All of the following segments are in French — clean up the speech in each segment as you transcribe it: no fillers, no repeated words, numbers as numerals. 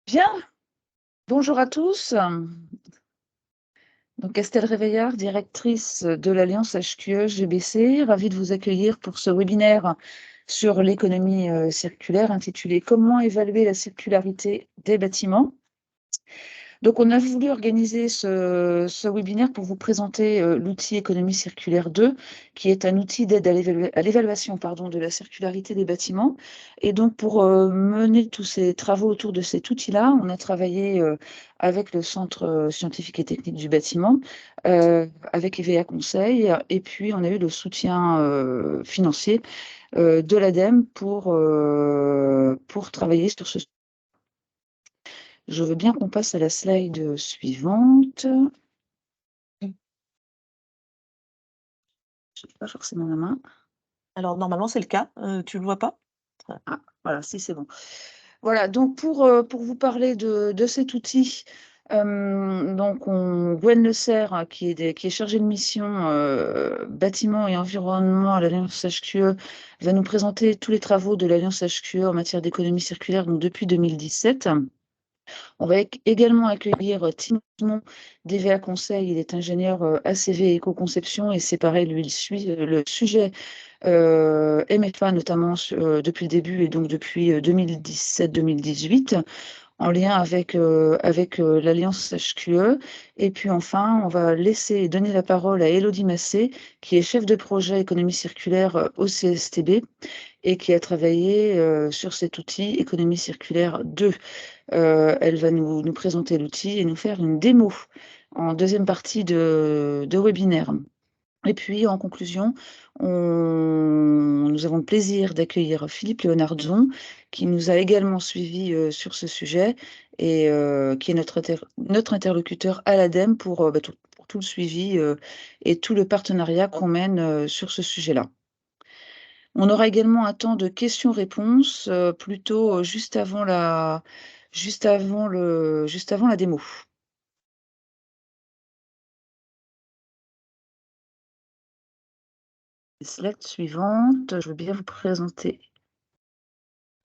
Bien, bonjour à tous. Donc Estelle Réveillard, directrice de l'Alliance HQE-GBC, ravie de vous accueillir pour ce webinaire sur l'économie circulaire intitulé Comment évaluer la circularité des bâtiments. Donc, on a voulu organiser ce webinaire pour vous présenter l'outil Économie circulaire 2, qui est un outil d'aide à l'évaluation de la circularité des bâtiments. Et donc, pour mener tous ces travaux autour de cet outil-là, on a travaillé avec le Centre scientifique et technique du bâtiment, avec EVA Conseil, et puis on a eu le soutien financier de l'ADEME pour travailler sur ce. Je veux bien qu'on passe à la slide suivante. Je n'ai pas forcément la main. Alors normalement c'est le cas, tu le vois pas? Ah, voilà, si c'est bon. Voilà, donc pour vous parler de cet outil, donc Gwen Le Serre, qui est chargée de mission bâtiment et environnement à l'Alliance HQE, va nous présenter tous les travaux de l'Alliance HQE en matière d'économie circulaire, donc depuis 2017. On va également accueillir Tim Simon d'EVA Conseil. Il est ingénieur ACV éco-conception et c'est pareil, lui, il suit le sujet MFA notamment depuis le début et donc depuis 2017-2018 en lien avec l'Alliance HQE. Et puis enfin, on va laisser donner la parole à Élodie Massé, qui est chef de projet économie circulaire au CSTB et qui a travaillé sur cet outil économie circulaire 2. Elle va nous présenter l'outil et nous faire une démo en deuxième partie de webinaire. Et puis, en conclusion, nous avons le plaisir d'accueillir Philippe Léonardson, qui nous a également suivis sur ce sujet et qui est notre interlocuteur à l'ADEME pour tout le suivi et tout le partenariat qu'on mène sur ce sujet-là. On aura également un temps de questions-réponses plutôt juste avant la démo. Slide suivante, je veux bien vous présenter.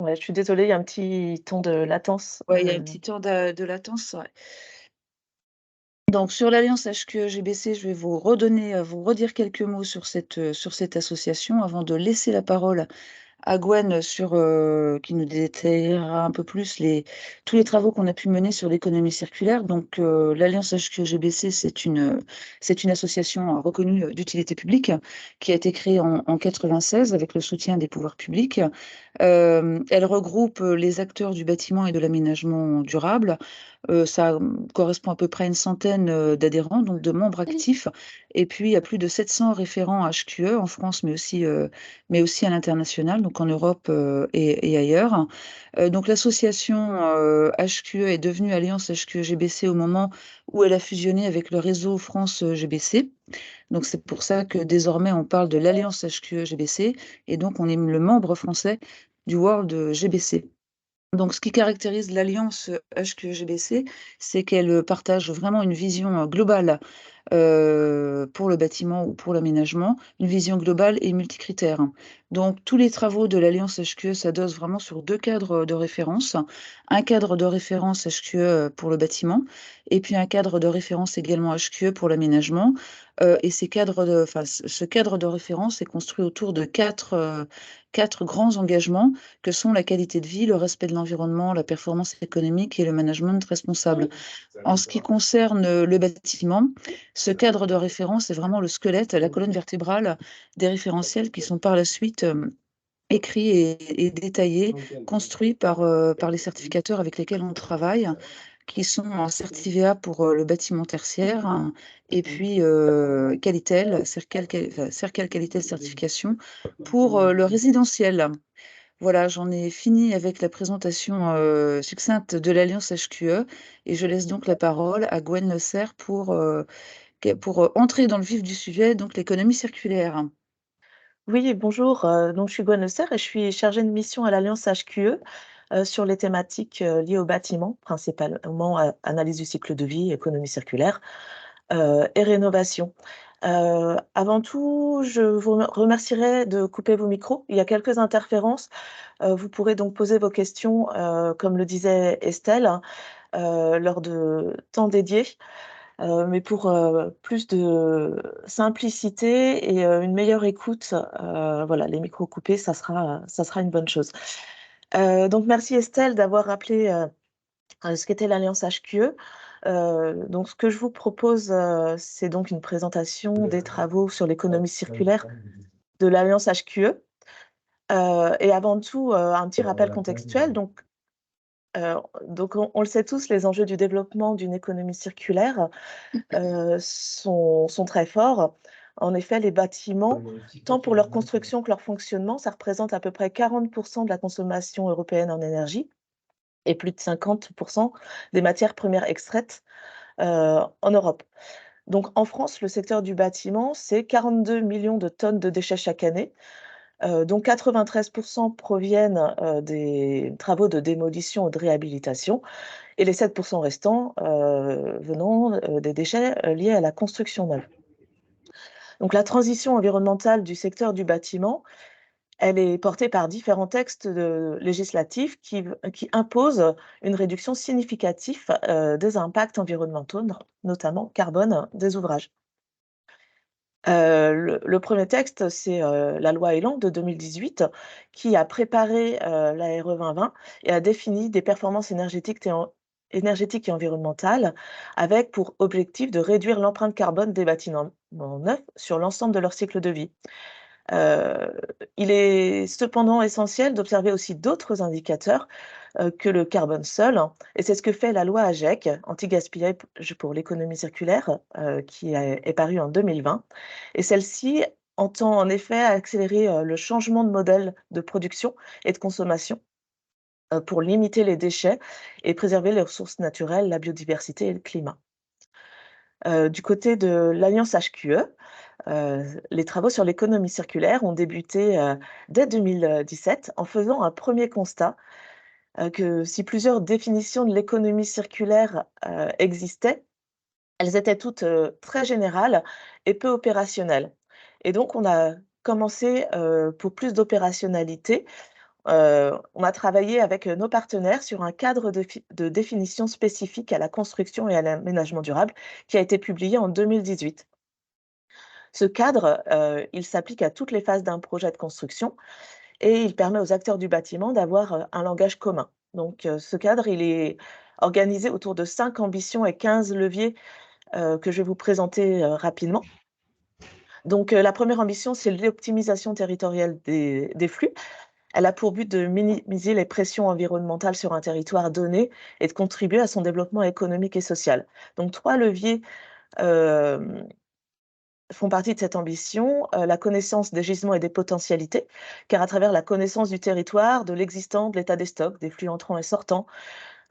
Ouais, je suis désolée, il y a un petit temps de latence. Ouais, il y a un petit temps de latence, ouais. Donc sur l'Alliance HQE-GBC, je vais vous redire quelques mots sur cette association avant de laisser la parole à Gwen qui nous détaillera un peu plus tous les travaux qu'on a pu mener sur l'économie circulaire. Donc, l'Alliance HQE-GBC, c'est une association reconnue d'utilité publique qui a été créée en 1996 avec le soutien des pouvoirs publics. Elle regroupe les acteurs du bâtiment et de l'aménagement durable. Ça correspond à peu près à une centaine d'adhérents, donc de membres actifs. Et puis, il y a plus de 700 référents HQE en France, mais aussi à l'international, donc en Europe et ailleurs. Donc l'association HQE est devenue Alliance HQE-GBC au moment où elle a fusionné avec le réseau France GBC. Donc c'est pour ça que désormais on parle de l'Alliance HQE-GBC et donc on est le membre français du World GBC. Donc, ce qui caractérise l'alliance HQE-GBC, c'est qu'elle partage vraiment une vision globale pour le bâtiment ou pour l'aménagement, une vision globale et multicritère. Donc, tous les travaux de l'alliance HQE s'adossent vraiment sur deux cadres de référence. Un cadre de référence HQE pour le bâtiment et puis un cadre de référence également HQE pour l'aménagement. Et ce cadre de référence est construit autour de quatre grands engagements que sont la qualité de vie, le respect de l'environnement, la performance économique et le management responsable. En ce qui concerne le bâtiment, ce cadre de référence est vraiment le squelette, la colonne vertébrale des référentiels qui sont par la suite écrits et détaillés, construits par les certificateurs avec lesquels on travaille, qui sont en Certivéa pour le bâtiment tertiaire, hein, et puis Qualitel, Cercal Qualitel Certification pour le résidentiel. Voilà, j'en ai fini avec la présentation succincte de l'Alliance HQE et je laisse donc la parole à Gwen Le Serre pour entrer dans le vif du sujet, donc l'économie circulaire. Oui, bonjour, donc je suis Gwen Le Serre et je suis chargée de mission à l'Alliance HQE, sur les thématiques liées au bâtiment, principalement analyse du cycle de vie, économie circulaire et rénovation. Avant tout, je vous remercierais de couper vos micros. Il y a quelques interférences. Vous pourrez donc poser vos questions, comme le disait Estelle, lors de temps dédiés. Mais pour, plus de simplicité et une meilleure écoute, voilà, les micros coupés, ça sera une bonne chose. Donc merci Estelle d'avoir rappelé, ce qu'était l'Alliance HQE. Donc ce que je vous propose, c'est donc une présentation des travaux sur l'économie circulaire de l'Alliance HQE. Et avant tout, un petit rappel contextuel. Donc on le sait tous, les enjeux du développement d'une économie circulaire, sont très forts. En effet, les bâtiments, tant pour leur construction que leur fonctionnement, ça représente à peu près 40 de la consommation européenne en énergie et plus de 50 des matières premières extraites, en Europe. Donc en France, le secteur du bâtiment, c'est 42 millions de tonnes de déchets chaque année, dont 93 proviennent, des travaux de démolition ou de réhabilitation et les 7 restants, venant, des déchets, liés à la construction neuve. Donc la transition environnementale du secteur du bâtiment, elle est portée par différents textes, législatifs qui imposent une réduction significative, des impacts environnementaux, notamment carbone, des ouvrages. Le 1er texte, c'est, la loi Elan de 2018 qui a préparé, la RE 2020 et a défini des performances énergétiques et environnementales avec pour objectif de réduire l'empreinte carbone des bâtiments neufs sur l'ensemble de leur cycle de vie. Heu, il est cependant essentiel d'observer aussi d'autres indicateurs, que le carbone seul, et c'est ce que fait la loi AGEC, anti-gaspillage pour l'économie circulaire, qui est parue en 2020, et celle-ci entend en effet accélérer, le changement de modèle de production et de consommation, pour limiter les déchets et préserver les ressources naturelles, la biodiversité et le climat. Du côté de l'Alliance HQE, les travaux sur l'économie circulaire ont débuté, dès 2017 en faisant un premier constat, que si plusieurs définitions de l'économie circulaire, existaient, elles étaient toutes, très générales et peu opérationnelles. Et donc on a commencé, pour plus d'opérationnalité, on a travaillé avec, nos partenaires sur un cadre de définition spécifique à la construction et à l'aménagement durable qui a été publié en 2018. Ce cadre, il s'applique à toutes les phases d'un projet de construction et il permet aux acteurs du bâtiment d'avoir, un langage commun. Donc, ce cadre, il est organisé autour de 5 ambitions et 15 leviers, que je vais vous présenter, rapidement. Donc, la première ambition, c'est l'optimisation territoriale des flux. Elle a pour but de minimiser les pressions environnementales sur un territoire donné et de contribuer à son développement économique et social. Donc 3 leviers, hem font partie de cette ambition, la connaissance des gisements et des potentialités, car à travers la connaissance du territoire, de l'existant, de l'état des stocks, des flux entrants et sortants,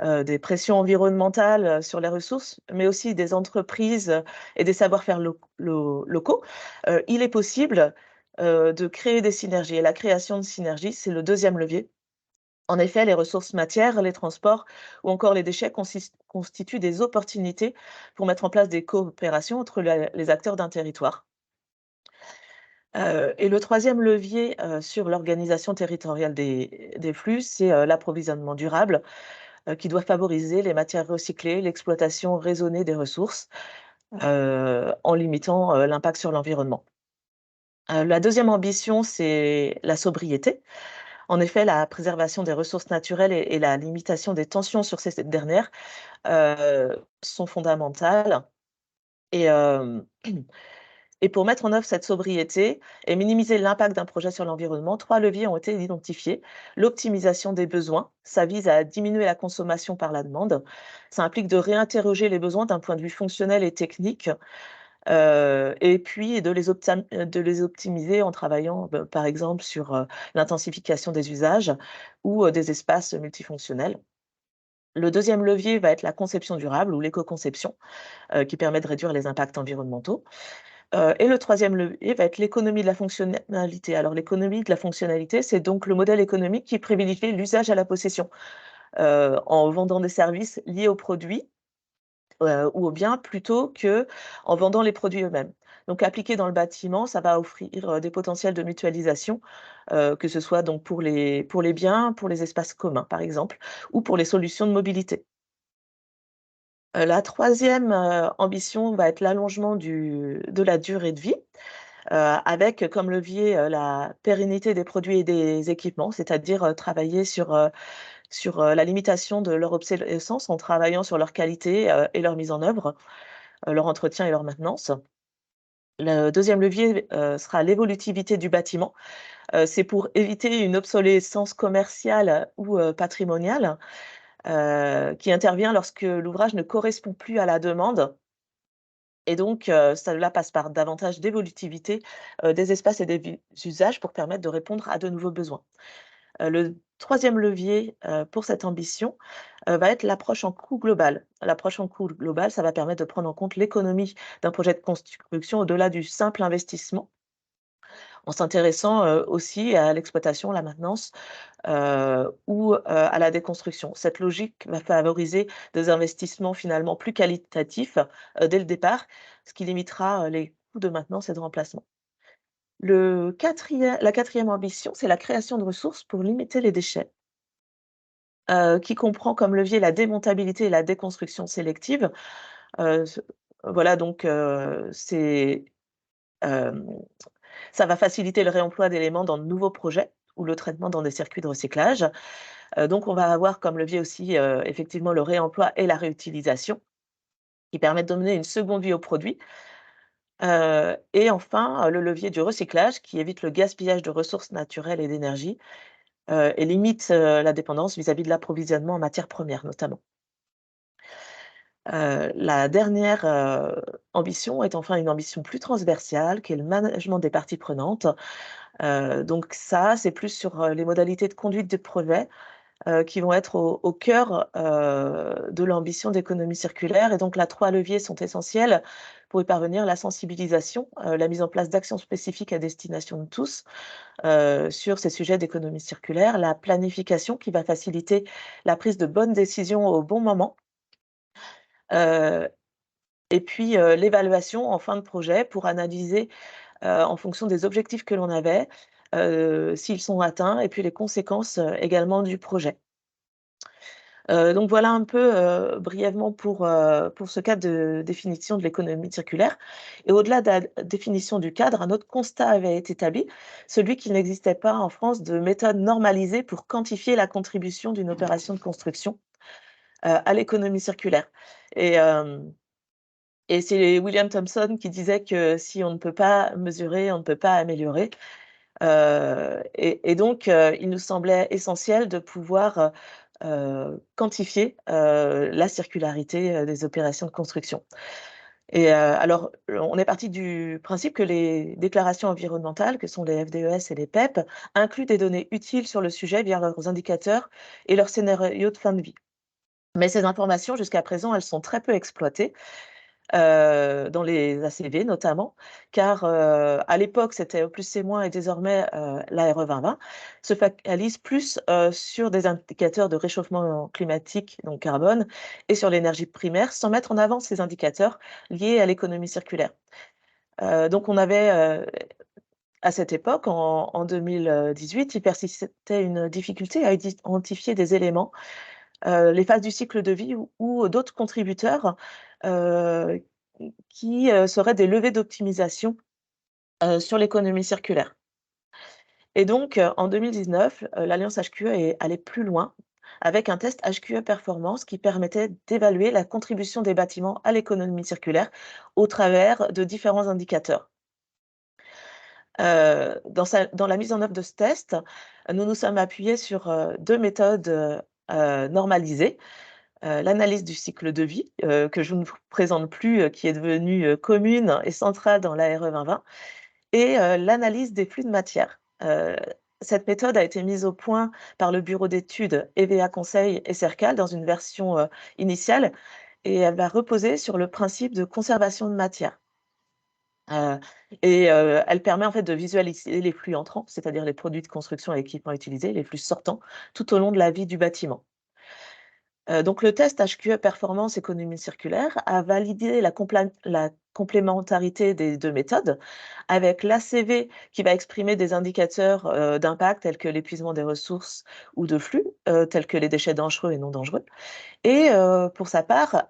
des pressions environnementales, sur les ressources, mais aussi des entreprises, et des savoir-faire locaux, il est possible, de créer des synergies, et la création de synergies, c'est le deuxième levier. En effet, les ressources matières, les transports ou encore les déchets constituent des opportunités pour mettre en place des coopérations entre les acteurs d'un territoire. Et le troisième levier, sur l'organisation territoriale des flux, c'est, l'approvisionnement durable, qui doit favoriser les matières recyclées, l'exploitation raisonnée des ressources, en limitant, l'impact sur l'environnement. La deuxième ambition, c'est la sobriété. En effet, la préservation des ressources naturelles et la limitation des tensions sur ces dernières, sont fondamentales, et et pour mettre en œuvre cette sobriété et minimiser l'impact d'un projet sur l'environnement, 3 leviers ont été identifiés. L'optimisation des besoins, ça vise à diminuer la consommation par la demande. Ça implique de réinterroger les besoins d'un point de vue fonctionnel et technique, et puis de les optimiser en travaillant, par exemple sur, l'intensification des usages ou, des espaces multifonctionnels. Le deuxième levier va être la conception durable ou l'éco-conception, qui permet de réduire les impacts environnementaux. Et le troisième levier va être l'économie de la fonctionnalité. Alors l'économie de la fonctionnalité, c'est donc le modèle économique qui privilégie l'usage à la possession, en vendant des services liés aux produits, ou aux biens plutôt qu'en vendant les produits eux-mêmes. Donc appliqué dans le bâtiment, ça va offrir, des potentiels de mutualisation, que ce soit donc pour les biens, pour les espaces communs, par exemple, ou pour les solutions de mobilité. La troisième ambition va être l'allongement du de la durée de vie, avec comme levier, la pérennité des produits et des équipements, c'est-à-dire, travailler sur la limitation de leur obsolescence en travaillant sur leur qualité, et leur mise en œuvre, leur entretien et leur maintenance. Le deuxième levier, sera l'évolutivité du bâtiment. C'est pour éviter une obsolescence commerciale ou, patrimoniale, qui intervient lorsque l'ouvrage ne correspond plus à la demande et donc cela passe par davantage d'évolutivité, des espaces et usages pour permettre de répondre à de nouveaux besoins. Le troisième levier, pour cette ambition, va être l'approche en coût global. L'approche en coût global, ça va permettre de prendre en compte l'économie d'un projet de construction au-delà du simple investissement, en s'intéressant, aussi à l'exploitation, la maintenance, ou, à la déconstruction. Cette logique va favoriser des investissements finalement plus qualitatifs, dès le départ, ce qui limitera, les coûts de maintenance et de remplacement. La quatrième ambition, c'est la création de ressources pour limiter les déchets, qui comprend comme levier la démontabilité et la déconstruction sélective. Ce voilà donc, hem, ça va faciliter le réemploi d'éléments dans de nouveaux projets ou le traitement dans des circuits de recyclage. Donc on va avoir comme levier aussi, effectivement le réemploi et la réutilisation qui permettent de donner une seconde vie aux produits. Et enfin, le levier du recyclage qui évite le gaspillage de ressources naturelles et d'énergie, et limite, la dépendance vis-à-vis de l'approvisionnement en matières premières notamment. La dernière, ambition est enfin une ambition plus transversale qui est le management des parties prenantes. Donc ça, c'est plus sur, les modalités de conduite du projet, qui vont être au cœur, de l'ambition d'économie circulaire et donc là, 3 leviers sont essentiels pour y parvenir: la sensibilisation, la mise en place d'actions spécifiques à destination de tous, sur ces sujets d'économie circulaire, la planification qui va faciliter la prise de bonnes décisions au bon moment, heu et puis, l'évaluation en fin de projet pour analyser, en fonction des objectifs que l'on avait, s'ils sont atteints et puis les conséquences, également du projet. Donc voilà un peu, brièvement pour ce cadre de définition de l'économie circulaire et au-delà de la définition du cadre, un autre constat avait été établi, celui qu'il n'existait pas en France de méthode normalisée pour quantifier la contribution d'une opération de construction, à l'économie circulaire et hem et c'est William Thomson qui disait que: «Si on ne peut pas mesurer, on ne peut pas améliorer». Et donc il nous semblait essentiel de pouvoir, quantifier, la circularité, des opérations de construction. Et alors, on est parti du principe que les déclarations environnementales, que sont les FDES et les PEP, incluent des données utiles sur le sujet via leurs indicateurs et leurs scénarios de fin de vie. Mais ces informations, jusqu'à présent, elles sont très peu exploitées dans les ACV notamment, car, à l'époque, c'était E+C- et désormais, la RE 2020 se focalise plus, sur des indicateurs de réchauffement climatique, donc carbone, et sur l'énergie primaire, sans mettre en avant ces indicateurs liés à l'économie circulaire. Donc on avait, à cette époque, en 2018, il persistait une difficulté à identifier des éléments, les phases du cycle de vie ou d'autres contributeurs, heu, qui, seraient des leviers d'optimisation, sur l'économie circulaire. Et donc, en 2019, l'Alliance HQE est allée plus loin avec un test HQE Performance qui permettait d'évaluer la contribution des bâtiments à l'économie circulaire au travers de différents indicateurs. Dans la mise en œuvre de ce test, nous nous sommes appuyés sur, 2 méthodes, normalisées. L'analyse du cycle de vie, que je ne vous présente plus, qui est devenue, commune et centrale dans la RE 2020 et l'analyse des flux de matière. Cette méthode a été mise au point par le bureau d'études EVA Conseil et Cercal dans une version, initiale et elle va reposer sur le principe de conservation de matière. Heu Elle permet en fait de visualiser les flux entrants, c'est-à-dire les produits de construction et équipements utilisés, les flux sortants, tout au long de la vie du bâtiment. Donc le test HQE performance économie circulaire a validé la complémentarité des 2 méthodes avec l'ACV qui va exprimer des indicateurs, d'impact tels que l'épuisement des ressources ou de flux, tels que les déchets dangereux et non dangereux et pour sa part,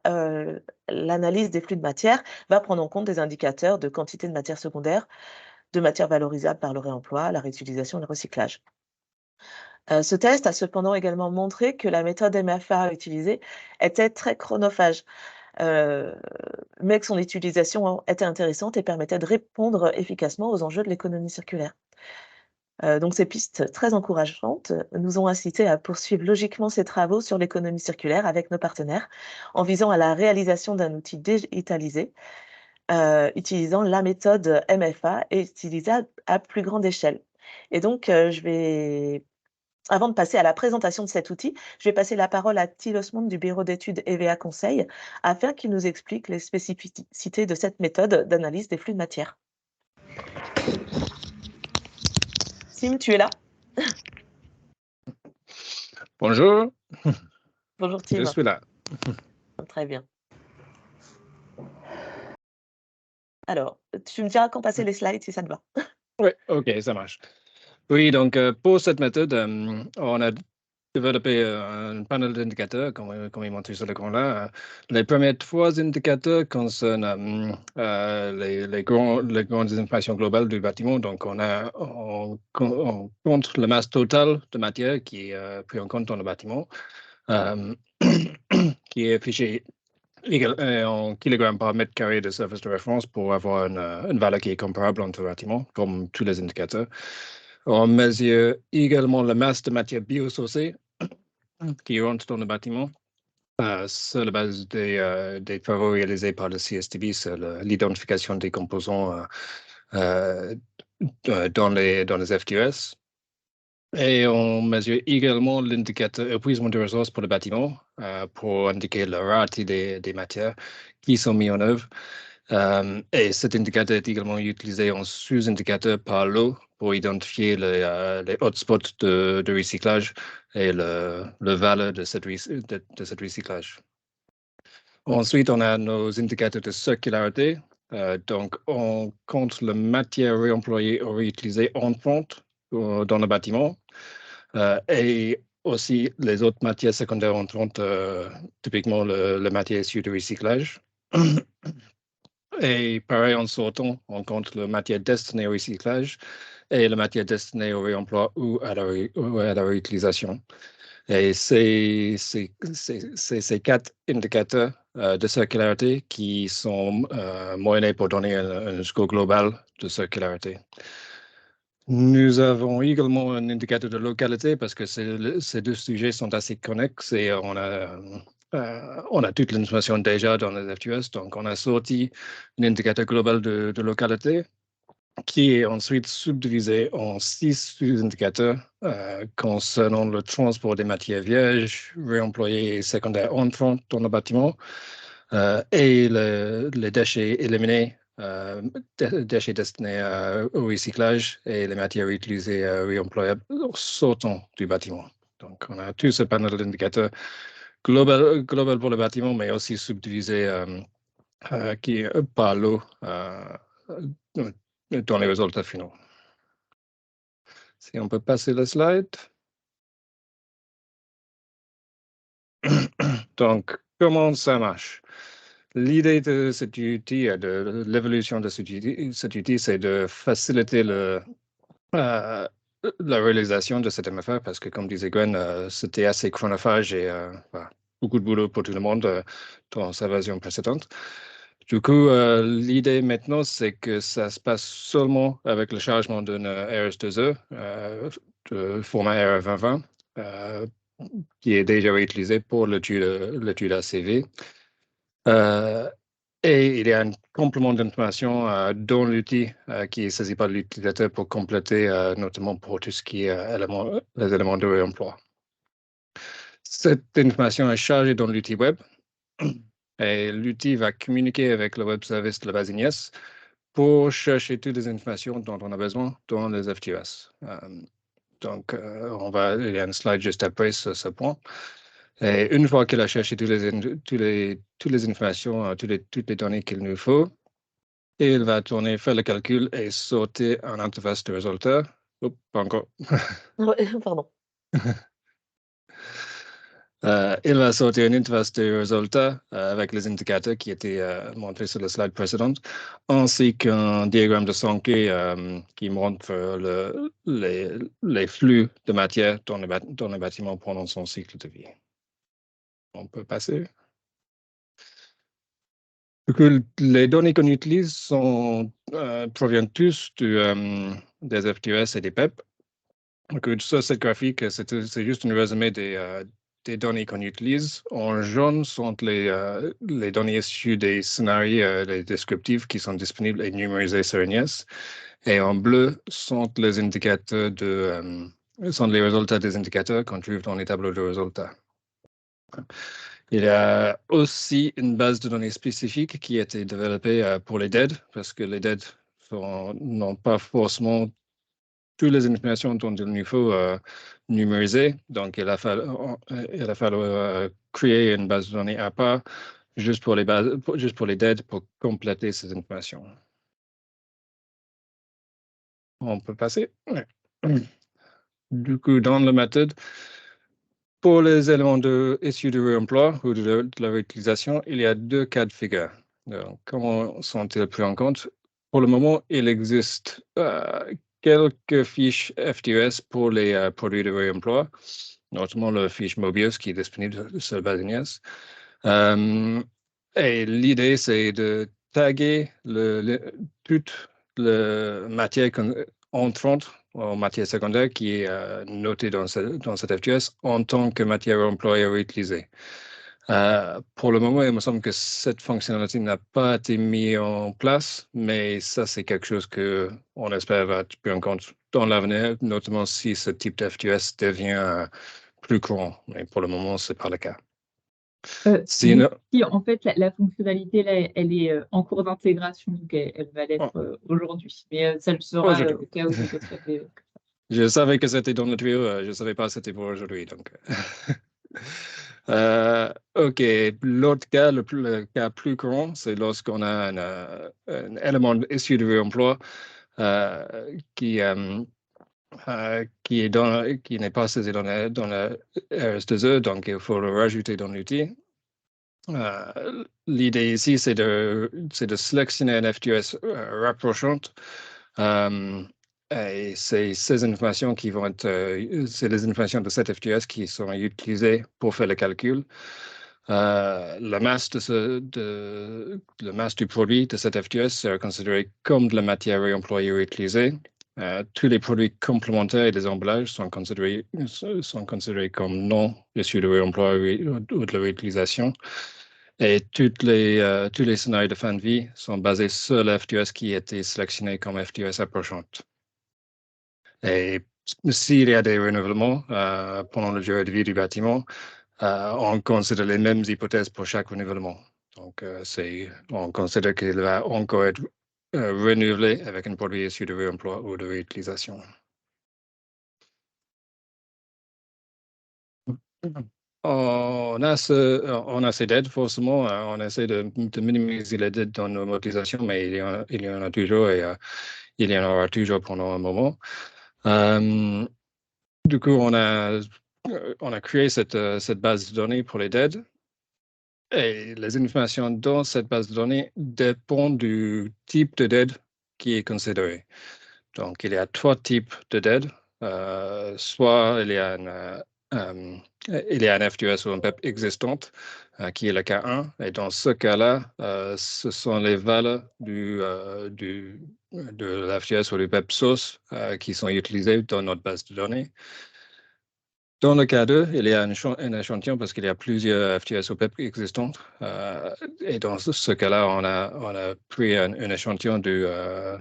l'analyse des flux de matière va prendre en compte des indicateurs de quantité de matières secondaires, de matières valorisables par le réemploi, la réutilisation et le recyclage. Ce test a cependant également montré que la méthode MFA utilisée était très chronophage, heu, mais que son utilisation était intéressante et permettait de répondre efficacement aux enjeux de l'économie circulaire. Donc ces pistes très encourageantes nous ont incités à poursuivre logiquement ces travaux sur l'économie circulaire avec nos partenaires, en visant à la réalisation d'un outil digitalisé, utilisant la méthode MFA et utilisable à plus grande échelle. Et donc, avant de passer à la présentation de cet outil, je vais passer la parole à Thiel Osmond du bureau d'études EVA Conseil, afin qu'il nous explique les spécificités de cette méthode d'analyse des flux de matière. Sim, tu es là? Bonjour, Bonjour je Tim. suis là. Très bien. Alors, tu me diras quand passer les slides si ça te va. Oui, OK, ça marche. Oui, donc pour cette méthode, on a développé un panel d'indicateurs, comme il montre sur l'écran là. Les premiers 3 indicateurs concernent les grandes informations globales du bâtiment. Donc, on compte la masse totale de matière qui est pris en compte dans le bâtiment, euh, qui est affiché en kilogrammes par mètre carré de surface de référence pour avoir une valeur qui est comparable entre bâtiments, comme tous les indicateurs. On mesure également la masse de matière biosourcée qui rentre dans le bâtiment sur la base des travaux réalisés par le CSTB sur l'identification des composants dans les FTES. Et on mesure également l'indicateur épuisement de ressources pour le bâtiment pour indiquer la rareté des matières qui sont mises en œuvre. Et cet indicateur est également utilisé en sous-indicateur par l'eau pour identifier les hotspots de recyclage et le valeur de cette recyclage. Ensuite, on a nos indicateurs de circularité. Donc, on compte la matière réemployée ou réutilisée entrantes dans le bâtiment et aussi les autres matières secondaires entrantes, typiquement la matière issue du recyclage. Et pareil, en sortant, on compte la matière destinée au recyclage et la matière destinée au réemploi ou à la réutilisation. Et c'est ces 4 indicateurs de circularité qui sont moyennés pour donner un score global de circularité. Nous avons également un indicateur de localité parce que ces 2 sujets sont assez connexes et on a toute l'information déjà dans les FTUS. Donc, on a sorti un indicateur global de localité qui est ensuite subdivisé en 6 sous-indicateurs concernant le transport des matières vierges, réemployées et secondaires entrants dans le bâtiment et les déchets éliminés, déchets destinés au recyclage et les matières utilisées réemployables sortant du bâtiment. Donc, on a tout ce panel d'indicateurs global pour le bâtiment, mais aussi subdivisé par l'eau dans les résultats finaux. Si on peut passer le slide. Donc, comment ça marche? L'idée de cet outil, de l'évolution de cet outil, c'est de faciliter la réalisation de cette MFR parce que, comme disait Gwen, c'était assez chronophage et beaucoup de boulot pour tout le monde dans sa version précédente. Du coup, l'idée maintenant, c'est que ça se passe seulement avec le chargement d'une RS2E de format RF2020 qui est déjà utilisé pour l'étude ACV. Et il y a un complément d'information dans l'outil qui est saisi par l'utilisateur pour compléter, notamment pour tout ce qui est les éléments de réemploi. Cette information est chargée dans l'outil web et l'outil va communiquer avec le web service de la base INES pour chercher toutes les informations dont on a besoin dans les FTUS. Donc, il y a un slide juste après ce point. Et une fois qu'il a cherché toutes les informations, toutes les données qu'il nous faut, il va faire le calcul et sortir un interface de résultat. Oups, pas encore. Pardon. Il va sortir une interface de résultats avec les indicateurs qui étaient montrés sur la slide précédente, ainsi qu'un diagramme de Sankey qui montre les flux de matière dans le bâtiment pendant son cycle de vie. On peut passer. Du coup, les données qu'on utilise proviennent tous des FTES et des PEP. Donc, sur cette graphique, c'est juste un résumé des données qu'on utilise. En jaune sont les données issues des scénarios, les descriptifs qui sont disponibles et numérisés sur NIS. Et en bleu sont les indicateurs sont les résultats des indicateurs qu'on trouve dans les tableaux de résultats. Il y a aussi une base de données spécifique qui a été développée pour les DED, parce que les DED n'ont pas forcément toutes les informations dont il nous faut numériser. Donc, il a fallu créer une base de données à part juste pour les DED pour compléter ces informations. On peut passer. Du coup, dans la méthode, pour les éléments issus du réemploi ou de la réutilisation, il y a deux cas de figure. Donc, comment sont-ils pris en compte? Pour le moment, il existe quelques fiches FTES pour les produits de réemploi, notamment la fiche Mobius qui est disponible sur Basinias. Et l'idée, c'est de taguer toute la matière entrante en matière secondaire qui est notée dans cette FTES en tant que matière employée ou utilisée. Pour le moment, il me semble que cette fonctionnalité n'a pas été mise en place, mais ça, c'est quelque chose qu'on espère va être pris en compte dans l'avenir, notamment si ce type de FTES devient plus courant. Mais pour le moment, ce n'est pas le cas. Si, en fait, la fonctionnalité, là, elle est en cours d'intégration, donc elle va l'être aujourd'hui. Mais ça le sera au cas où d'autres FTES. Je savais que c'était dans le tuyau, je ne savais pas que c'était pour aujourd'hui. Donc. OK. L'autre cas, le cas plus courant, c'est lorsqu'on a un élément issu du réemploi qui n'est pas saisi dans la RS2E, donc il faut le rajouter dans l'outil. L'idée ici, c'est de sélectionner un FTES rapprochante. Et c'est ces informations qui vont être, c'est les informations de cette FTES qui sont utilisées pour faire le calcul. La masse le masse du produit de cette FTES sera considérée comme de la matière réemployée ou utilisée. Tous les produits complémentaires et les emballages sont considérés comme non issus de réemploi ou de la réutilisation. Et tous les scénarios de fin de vie sont basés sur la FTES qui a été sélectionnée comme FTES approchante. Et s'il y a des renouvellements pendant la durée de vie du bâtiment, on considère les mêmes hypothèses pour chaque renouvellement. Donc, on considère qu'il va encore être renouvelé avec un produit issu de réemploi ou de réutilisation. On a ces dettes, forcément. On essaie de minimiser les dettes dans nos motivations, mais il y en a toujours et il y en aura toujours pendant un moment. Du coup, on a créé cette base de données pour les dettes. Et les informations dans cette base de données dépendent du type de dette qui est considéré. Donc, il y a trois types de dette. Soit il y a un FTES ou un PEP existante, qui est le cas 1. Et dans ce cas-là, ce sont les valeurs de l'FTES ou du PEP source qui sont utilisées dans notre base de données. Dans le cas 2, il y a un échantillon parce qu'il y a plusieurs FTES ou PEP existantes. Et dans ce cas-là, on a pris un échantillon de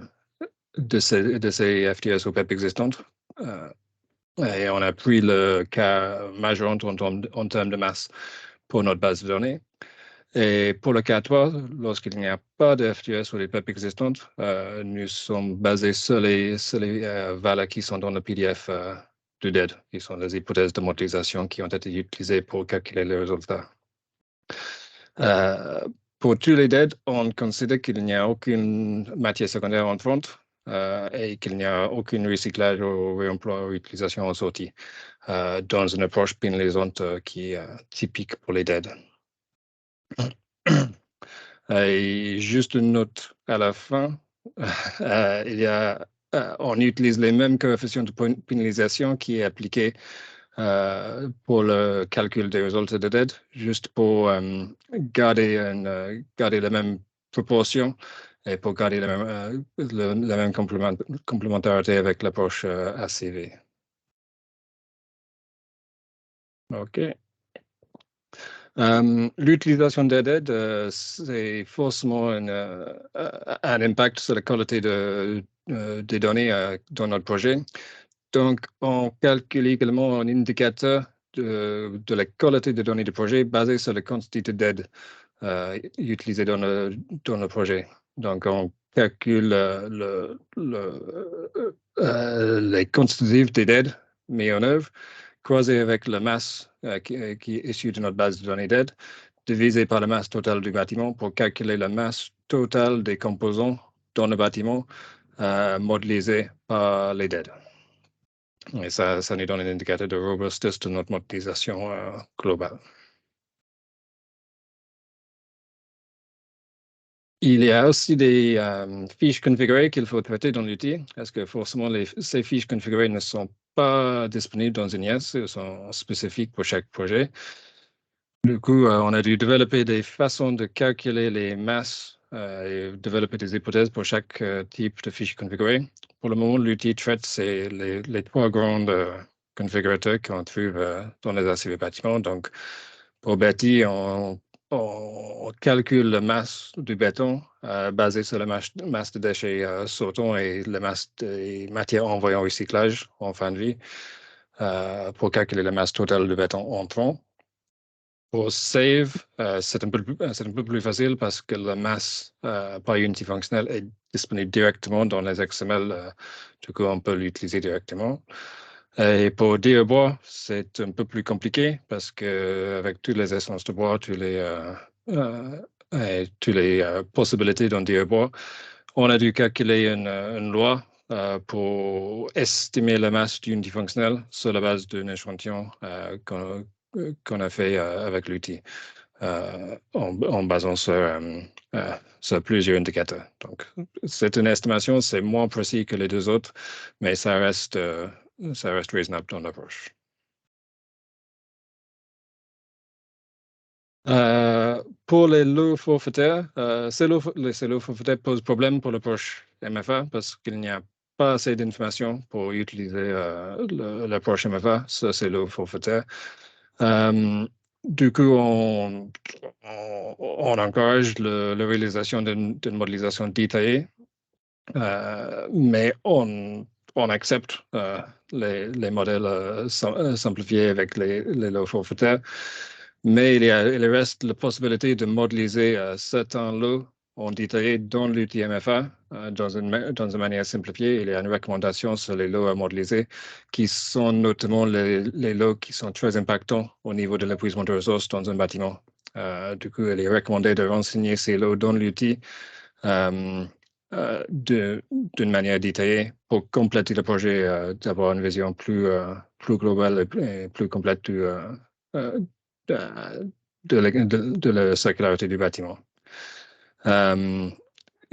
ces FTES ou PEP existantes. Et on a pris le cas majeur en termes de masse pour notre base de données. Et pour le cas 3, lorsqu'il n'y a pas de FTES ou de PEP existantes, nous sommes basés sur les valeurs qui sont dans le PDF du DED, qui sont les hypothèses de modélisation qui ont été utilisées pour calculer les résultats. Pour tous les DED, on considère qu'il n'y a aucune matière secondaire entrante et qu'il n'y a aucun recyclage ou réemploi ou utilisation en sortie dans une approche pénalisante qui est typique pour les DED. Et juste une note à la fin, on utilise les mêmes coefficients de pénalisation qui est appliqué pour le calcul des résultats de DED, juste pour garder la même proportion et pour garder la même complémentarité avec l'approche ACV. OK. L'utilisation des DED, c'est forcément un impact sur la qualité des données dans notre projet. Donc, on calcule également un indicateur de la qualité des données du projet basé sur la quantité d'aide utilisée dans le projet. Donc, on calcule les quantitatifs des aides mis en œuvre, croisé avec la masse qui est issue de notre base de données d'aide, divisé par la masse totale du bâtiment pour calculer la masse totale des composants dans le bâtiment modélisés par les aides. Et ça nous donne un indicateur de robustesse de notre modélisation globale. Il y a aussi des fiches configurées qu'il faut traiter dans l'outil, parce que forcément, ces fiches configurées ne sont pas disponibles dans une IS, elles sont spécifiques pour chaque projet. Du coup, on a dû développer des façons de calculer les masses et développer des hypothèses pour chaque type de fiche configurée. Pour le moment, l'outil traite les trois grands configurateurs qu'on trouve dans les ACV bâtiments. Donc, pour bâti, on calcule la masse du béton basée sur la masse de déchets sortants et la masse des matières envoyées en recyclage en fin de vie pour calculer la masse totale du béton entrant. Pour Save, c'est un peu plus facile parce que la masse par unité fonctionnelle est disponible directement dans les XML. Du coup, on peut l'utiliser directement. Et pour DE-Bois, c'est un peu plus compliqué parce qu'avec toutes les essences de bois, toutes les possibilités dans DE-Bois, on a dû calculer une loi pour estimer la masse d'unité fonctionnelle sur la base d'un échantillon qu'on a fait avec l'outil en basant sur plusieurs indicateurs. Donc, c'est une estimation, c'est moins précis que les deux autres, mais ça reste raisonnable dans l'approche. Pour les lots forfaitaires, ces lots forfaitaires posent problème pour l'approche MFA parce qu'il n'y a pas assez d'informations pour utiliser l'approche MFA sur ces lots forfaitaires. Du coup, on encourage la réalisation d'une modélisation détaillée, mais on accepte les modèles simplifiés avec les lots forfaitaires. Mais il reste la possibilité de modéliser certains lots en détaillé dans l'outil MFA dans une manière simplifiée. Il y a une recommandation sur les lots à modéliser qui sont notamment les lots qui sont très impactants au niveau de l'épuisement de ressources dans un bâtiment. Du coup, il est recommandé de renseigner ces lots dans l'outil d'une manière détaillée pour compléter le projet, d'avoir une vision plus globale et plus complète de la circularité du bâtiment.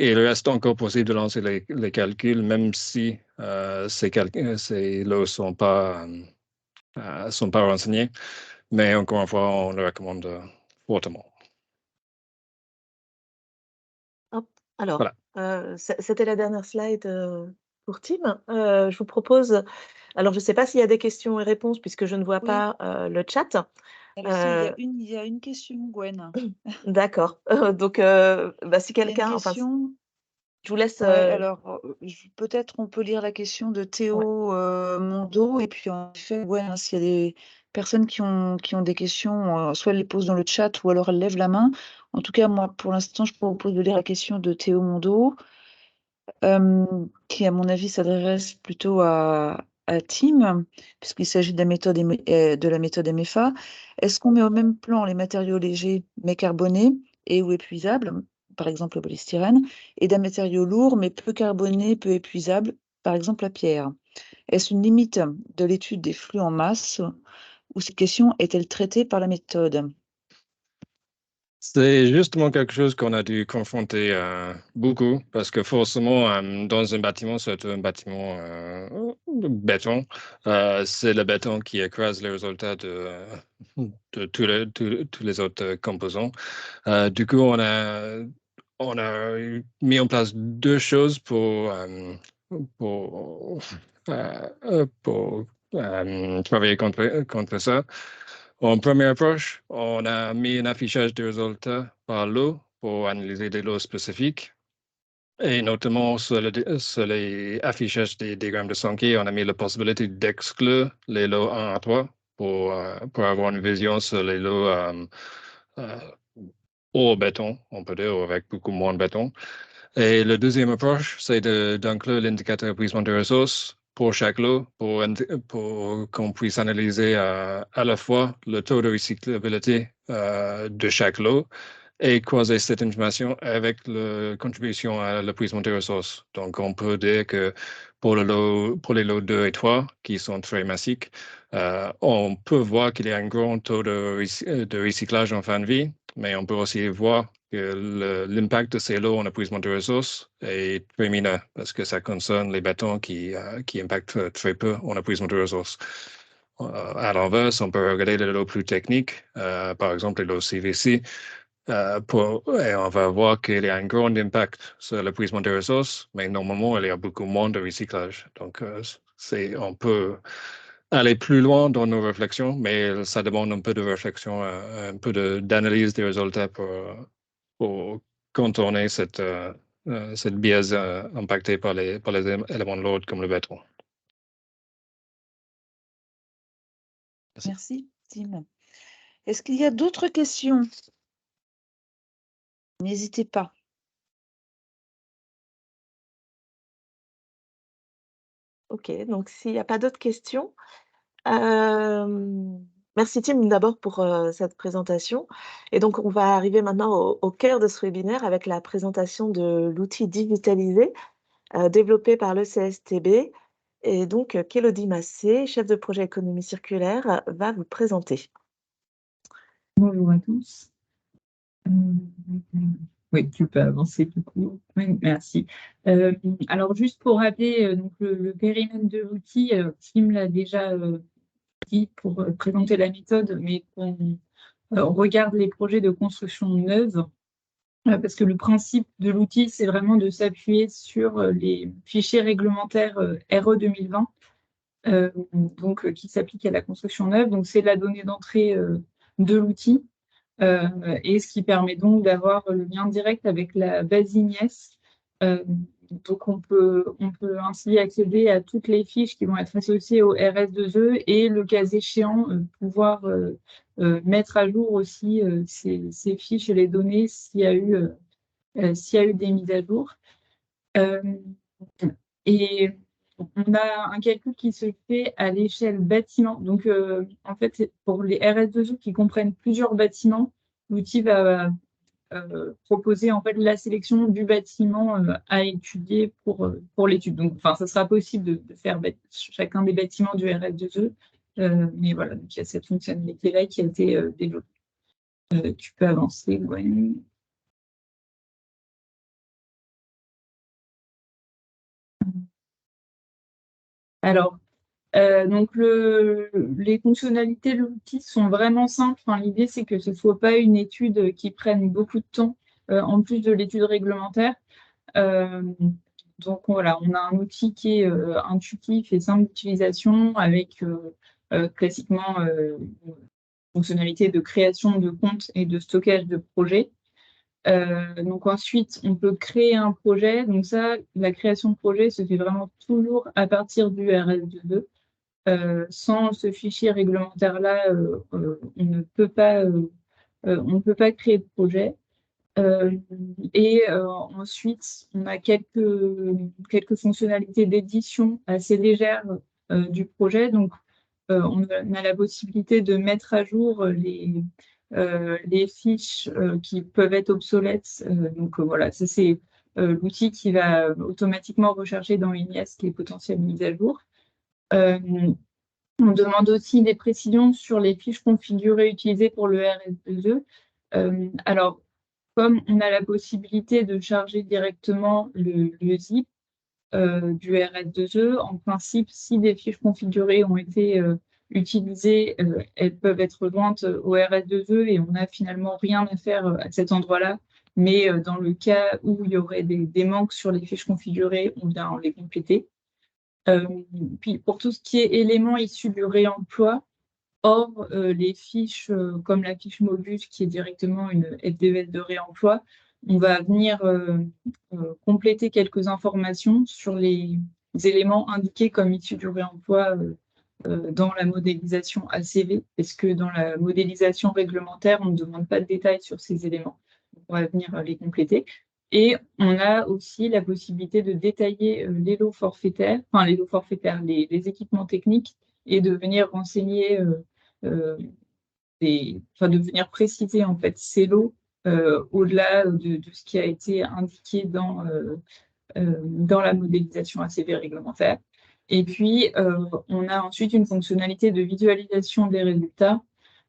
Et il reste encore possible de lancer les calculs, même si ces lots ne sont pas renseignés. Mais encore une fois, on le recommande fortement. Alors, voilà. C'était la dernière slide pour Tim. Je vous propose, alors je ne sais pas s'il y a des questions et réponses puisque je ne vois pas le chat. Alors, il y a une question, Gwen. D'accord. Donc, si quelqu'un, je vous laisse. Alors, peut-être on peut lire la question de Théo Mondo, et puis en effet, Gwen, s'il y a des personnes qui ont des questions, soit elles les posent dans le chat ou alors elles lèvent la main. En tout cas, moi, pour l'instant, je propose de lire la question de Théo Mondo, qui, à mon avis, s'adresse plutôt à à Tim, puisqu'il s'agit de la méthode MFA. Est-ce qu'on met au même plan les matériaux légers mais carbonés et ou épuisables, par exemple le polystyrène, et d'un matériau lourd mais peu carboné, peu épuisable, par exemple la pierre? Est-ce une limite de l'étude des flux en masse ou cette question est-elle traitée par la méthode? C'est justement quelque chose qu'on a dû confronter beaucoup parce que forcément, dans un bâtiment, surtout un bâtiment béton, c'est le béton qui écrase les résultats de tous les autres composants. Du coup, on a mis en place deux choses pour, travailler contre ça. En première approche, on a mis un affichage des résultats par lot pour analyser des lots spécifiques. Et notamment sur les affichages des diagrammes de Sankey, on a mis la possibilité d'exclure les lots 1 à 3 pour avoir une vision sur les lots au béton, on peut dire, ou avec beaucoup moins de béton. Et la deuxième approche, c'est d'inclure l'indicateur épuisement de ressources pour chaque lot, pour qu'on puisse analyser à la fois le taux de recyclabilité de chaque lot et croiser cette information avec la contribution à l'épuisement des ressources. Donc, on peut dire que pour les lots 2 et 3, qui sont très massiques, on peut voir qu'il y a un grand taux de recyclage en fin de vie, mais on peut aussi voir que l'impact de ces lots en épuisement de ressources est très mineur parce que ça concerne les bétons qui impactent très peu en épuisement de ressources. À l'inverse, on peut regarder les lots plus techniques, par exemple les lots CVC, et on va voir qu'il y a un grand impact sur l'épuisement des ressources, mais normalement, il y a beaucoup moins de recyclage. Donc, on peut aller plus loin dans nos réflexions, mais ça demande un peu de réflexion, un peu d'analyse des résultats pour contourner cette biais impactée par les éléments de l'ordre comme le béton. Merci, Tim. Est-ce qu'il y a d'autres questions? N'hésitez pas. OK, donc s'il n'y a pas d'autres questions, merci Tim d'abord pour, cette présentation et donc on va arriver maintenant au cœur de ce webinaire avec la présentation de l'outil digitalisé, développé par le CSTB et donc qu'Élodie Massé, chef de projet économie circulaire, va vous présenter. Bonjour à tous. Oui, tu peux avancer du coup. Oui, merci. Alors, juste pour rappeler donc le périmètre de l'outil, Tim l'a déjà dit pour présenter la méthode, mais on regarde les projets de construction neuve, parce que le principe de l'outil, c'est vraiment de s'appuyer sur les fichiers réglementaires RE 2020, donc qui s'appliquent à la construction neuve. Donc, c'est la donnée d'entrée de l'outil. Et ce qui permet donc d'avoir le lien direct avec la base INES. Donc, on peut ainsi accéder à toutes les fiches qui vont être associées au RS2E et, le cas échéant, pouvoir mettre à jour aussi ces fiches et les données s'il y a eu des mises à jour. Et on a un calcul qui se fait à l'échelle bâtiment. Donc, en fait, pour les RS2E qui comprennent plusieurs bâtiments, l'outil va proposer en fait la sélection du bâtiment à étudier pour l'étude. Donc, enfin, ça sera possible de faire chacun des bâtiments du RS2E. Mais voilà, donc il y a cette fonctionnalité-là qui a été développée. Tu peux avancer, Gwen. Alors, donc les fonctionnalités de l'outil sont vraiment simples. Enfin, l'idée, c'est que ce ne soit pas une étude qui prenne beaucoup de temps, en plus de l'étude réglementaire. Donc voilà, on a un outil qui est intuitif et simple d'utilisation avec classiquement une fonctionnalité de création de comptes et de stockage de projets. Donc ensuite, on peut créer un projet. Donc ça, la création de projet se fait vraiment toujours à partir du RS2E. Sans ce fichier réglementaire-là, on ne peut pas créer de projet. Et ensuite, on a quelques fonctionnalités d'édition assez légères du projet. Donc, on a la possibilité de mettre à jour les fiches qui peuvent être obsolètes. Donc, voilà, ça c'est l'outil qui va automatiquement rechercher dans INIAS les potentielles mises à jour. On demande aussi des précisions sur les fiches configurées utilisées pour le RS2E. Alors, comme on a la possibilité de charger directement le zip du RS2E, en principe, si des fiches configurées ont été utilisées, elles peuvent être jointes au RS2E et on n'a finalement rien à faire à cet endroit-là. Mais dans le cas où il y aurait des manques sur les fiches configurées, on vient les compléter. Puis pour tout ce qui est éléments issus du réemploi, hors les fiches comme la fiche Mobus qui est directement une FDES de réemploi, on va venir compléter quelques informations sur les éléments indiqués comme issus du réemploi dans la modélisation ACV, parce que dans la modélisation réglementaire, on ne demande pas de détails sur ces éléments. On va venir les compléter. Et on a aussi la possibilité de détailler les lots forfaitaires, enfin les lots forfaitaires, les équipements techniques, et de venir renseigner, de venir préciser en fait ces lots au-delà de ce qui a été indiqué dans la modélisation ACV réglementaire. Et puis, on a ensuite une fonctionnalité de visualisation des résultats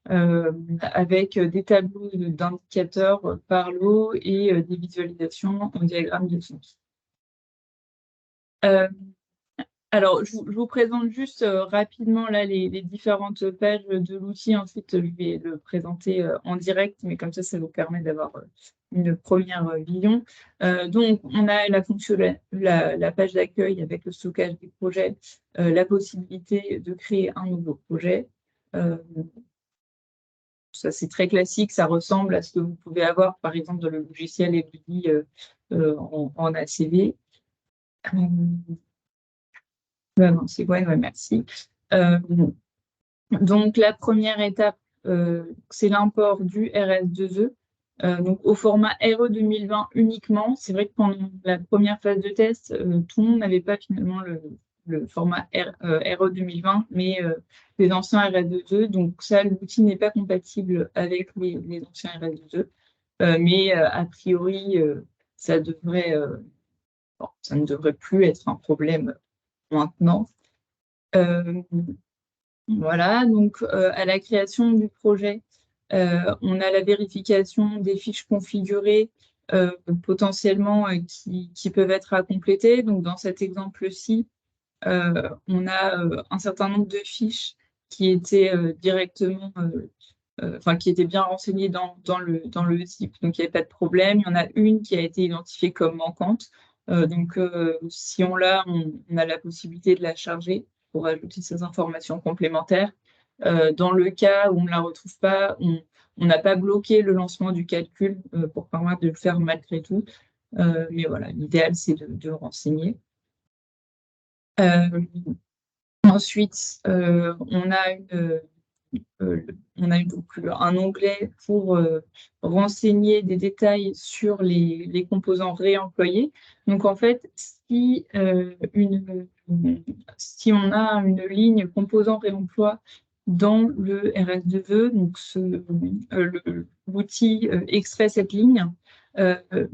avec des tableaux d'indicateurs par lot et des visualisations en diagramme de sens. Alors, je vous présente juste rapidement là, les différentes pages de l'outil. Ensuite, je vais le présenter en direct, mais comme ça vous permet d'avoir une première vision. Donc, on a la fonction, la page d'accueil avec le stockage des projets, la possibilité de créer un nouveau projet. Ça, c'est très classique, ça ressemble à ce que vous pouvez avoir, par exemple, dans le logiciel Ebudi en ACV. C'est ouais, merci. Donc, la première étape, c'est l'import du RS2E. Donc, au format RE 2020 uniquement. C'est vrai que pendant la première phase de test, tout le monde n'avait pas finalement le format RE 2020, mais les anciens RS2E. Donc, ça, l'outil n'est pas compatible avec les anciens RS2E. Mais a priori, ça ne devrait plus être un problème maintenant. Voilà, donc à la création du projet, on a la vérification des fiches configurées potentiellement qui peuvent être à compléter. Donc dans cet exemple-ci, on a un certain nombre de fiches qui étaient directement, qui étaient bien renseignées dans le zip, donc il n'y avait pas de problème. Il y en a une qui a été identifiée comme manquante. Donc si on l'a, on a la possibilité de la charger pour ajouter ces informations complémentaires. Dans le cas où on ne la retrouve pas, on n'a pas bloqué le lancement du calcul pour permettre de le faire malgré tout. Mais voilà, l'idéal, c'est de renseigner. Ensuite, on a donc un onglet pour renseigner des détails sur les composants réemployés. Donc, en fait, si on a une ligne composant réemploi dans le RS2E, donc l'outil extrait cette ligne,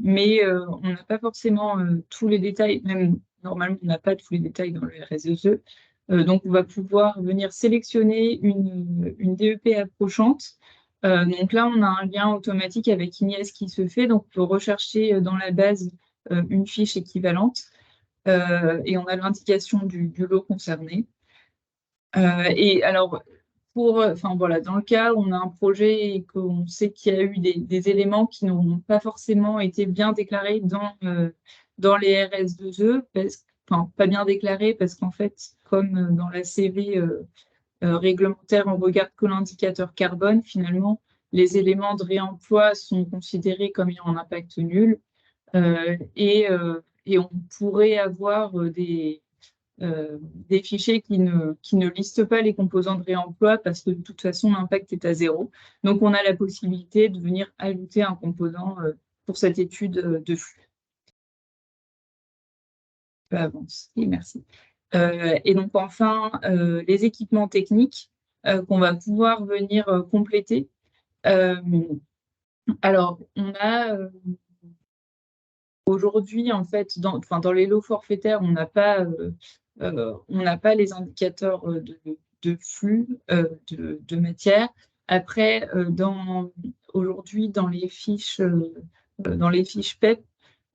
mais on n'a pas forcément tous les détails, même normalement, on n'a pas tous les détails dans le RS2E. Donc, on va pouvoir venir sélectionner une DEP approchante. Donc là, on a un lien automatique avec INIAS qui se fait. Donc, on peut rechercher dans la base une fiche équivalente et on a l'indication du lot concerné. Et alors, dans le cas où on a un projet et qu'on sait qu'il y a eu des éléments qui n'ont pas forcément été bien déclarés dans les RS2E, pas bien déclarés parce qu'en fait, comme dans la CV réglementaire, on regarde que l'indicateur carbone, finalement, les éléments de réemploi sont considérés comme ayant un impact nul et on pourrait avoir des fichiers qui ne listent pas les composants de réemploi parce que de toute façon, l'impact est à 0. Donc, on a la possibilité de venir ajouter un composant pour cette étude de flux. Je peux avancer, merci. Et donc enfin, les équipements techniques qu'on va pouvoir venir compléter. Alors, on a aujourd'hui, en fait, dans les lots forfaitaires, on n'a pas les indicateurs de flux de matière. Après, aujourd'hui, dans les fiches PEP,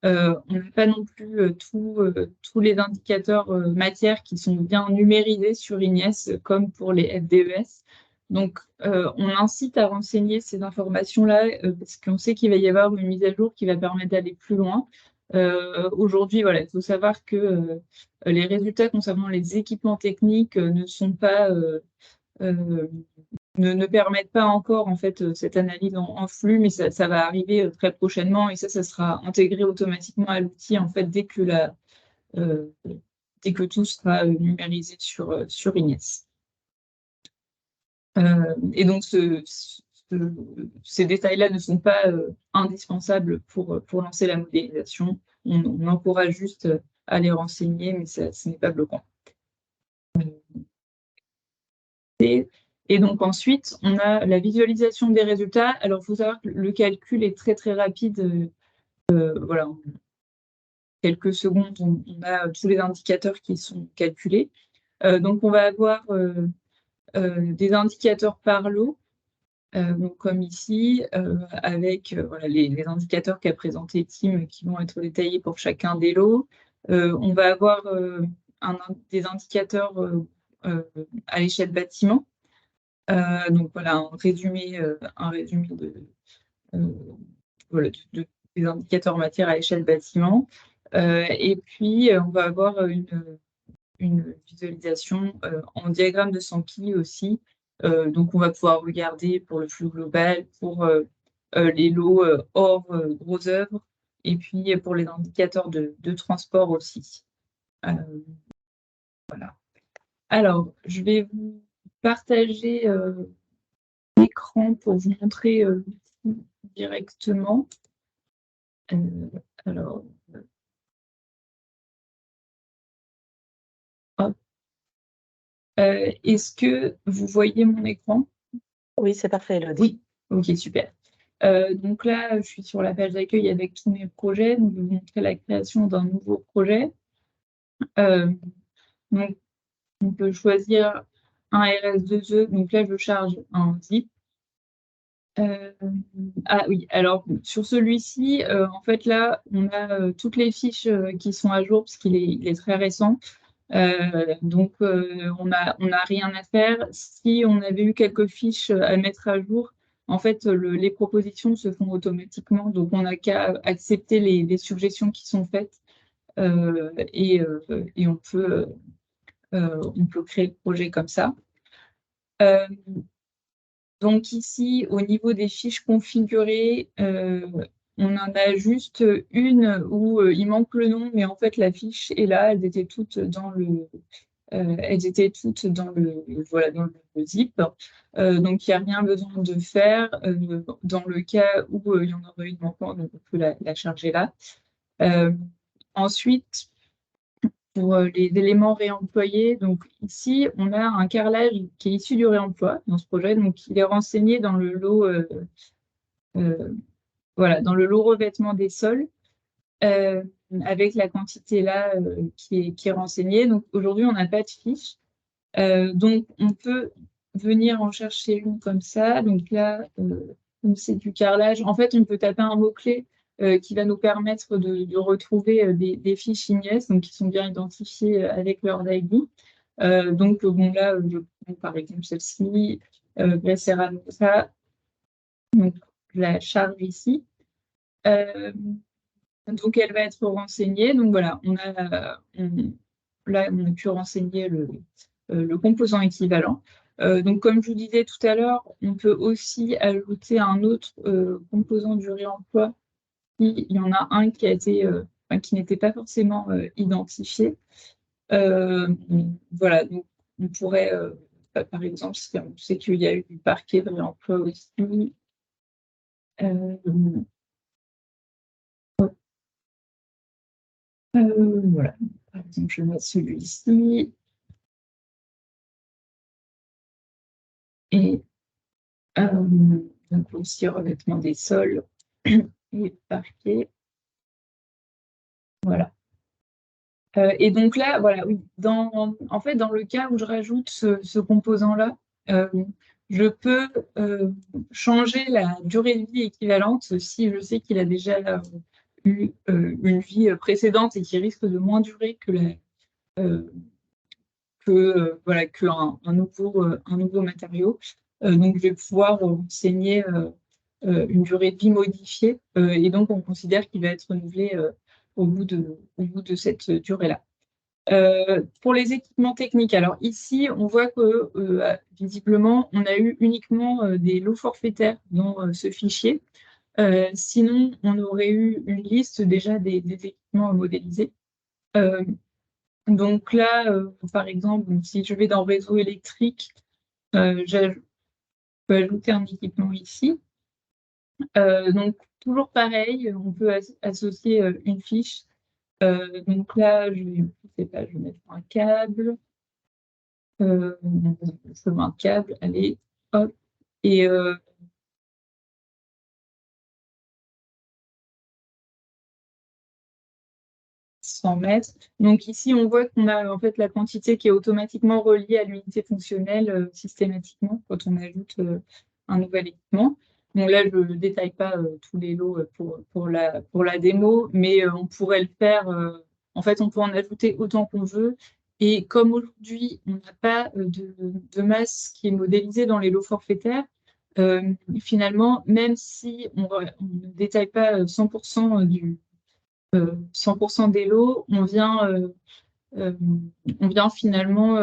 on n'a pas non plus tous les indicateurs matière qui sont bien numérisés sur Ignes, comme pour les FDES. Donc, on incite à renseigner ces informations-là parce qu'on sait qu'il va y avoir une mise à jour qui va permettre d'aller plus loin. Aujourd'hui, voilà, il faut savoir que les résultats concernant les équipements techniques ne permettent pas encore en fait cette analyse en flux, mais ça va arriver très prochainement et ça sera intégré automatiquement à l'outil en fait dès que tout sera numérisé sur Ignes. Et donc ces détails-là ne sont pas indispensables pour lancer la modélisation. On encourage juste à les renseigner, mais ce n'est pas bloquant. Et donc ensuite, on a la visualisation des résultats. Alors, il faut savoir que le calcul est très très rapide. Voilà, en quelques secondes, on a tous les indicateurs qui sont calculés. Donc, on va avoir des indicateurs par lot, donc comme ici, avec voilà, les indicateurs qu'a présenté Tim qui vont être détaillés pour chacun des lots. On va avoir des indicateurs à l'échelle bâtiment. Donc voilà, un résumé des indicateurs matière à l'échelle bâtiment. Et puis, on va avoir une visualisation en diagramme de Sankey aussi. Donc, on va pouvoir regarder pour le flux global, pour les lots hors gros œuvres, et puis pour les indicateurs de transport aussi. Voilà. Alors, je vais vous partager l'écran pour vous montrer l'outil directement. Alors, hop. Est-ce que vous voyez mon écran? Oui, c'est parfait, Elodie. Oui, ok, super. Donc là, je suis sur la page d'accueil avec tous mes projets. Donc, je vais vous montrer la création d'un nouveau projet. Donc, on peut choisir un RS2E. Donc là, je charge un zip. Ah oui, alors sur celui-ci, en fait là, on a toutes les fiches qui sont à jour parce qu'il est très récent. Donc on n'a rien à faire. Si on avait eu quelques fiches à mettre à jour, en fait les propositions se font automatiquement. Donc on n'a qu'à accepter les suggestions qui sont faites et on peut créer le projet comme ça. Donc ici, au niveau des fiches configurées, on en a juste une où il manque le nom, mais en fait la fiche est là, elles étaient toutes dans le voilà, dans le zip. Donc il n'y a rien besoin de faire dans le cas où il y en aurait une manquante, donc on peut la charger là. Ensuite, pour les éléments réemployés, donc ici, on a un carrelage qui est issu du réemploi dans ce projet, donc il est renseigné dans le lot, voilà, dans le lot revêtement des sols, avec la quantité là qui est renseignée. Donc aujourd'hui, on n'a pas de fiche, donc on peut venir en chercher une comme ça. Donc là, comme c'est du carrelage, en fait, on peut taper un mot-clé qui va nous permettre de retrouver des fiches Ignes, donc qui sont bien identifiées avec leur ID. Donc bon là, je prends par exemple celle-ci, Gresseranosa, donc je la charge ici. Donc elle va être renseignée. Donc voilà, là on a pu renseigner le composant équivalent. Donc comme je vous disais tout à l'heure, on peut aussi ajouter un autre composant du réemploi. Il y en a un qui n'était pas forcément identifié. Voilà, donc on pourrait, par exemple, si on sait qu'il y a eu du parquet de réemploi aussi. Voilà. Par exemple, je vais mettre celui-ci. Et donc aussi revêtement des sols et parquet. Voilà. Et donc là, voilà, oui, en fait, dans le cas où je rajoute ce composant-là, je peux changer la durée de vie équivalente si je sais qu'il a déjà eu une vie précédente et qu'il risque de moins durer que voilà, qu'un nouveau matériau. Donc, je vais pouvoir renseigner une durée de vie modifiée et donc on considère qu'il va être renouvelé au bout de cette durée-là. Pour les équipements techniques, alors ici, on voit que visiblement, on a eu uniquement des lots forfaitaires dans ce fichier. Sinon, on aurait eu une liste déjà des équipements modélisés. Donc là, par exemple, si je vais dans réseau électrique, je peux ajouter un équipement ici. Donc, toujours pareil, on peut associer une fiche. Donc là, je vais mettre un câble. Je mets un câble, allez, hop. Et 100 mètres. Donc ici, on voit qu'on a en fait la quantité qui est automatiquement reliée à l'unité fonctionnelle systématiquement quand on ajoute un nouvel équipement. Bon, là, je ne détaille pas tous les lots pour la démo, mais on pourrait le faire. En fait, on peut en ajouter autant qu'on veut. Et comme aujourd'hui, on n'a pas de masse qui est modélisée dans les lots forfaitaires, finalement, même si on ne détaille pas 100% 100% des lots, on vient finalement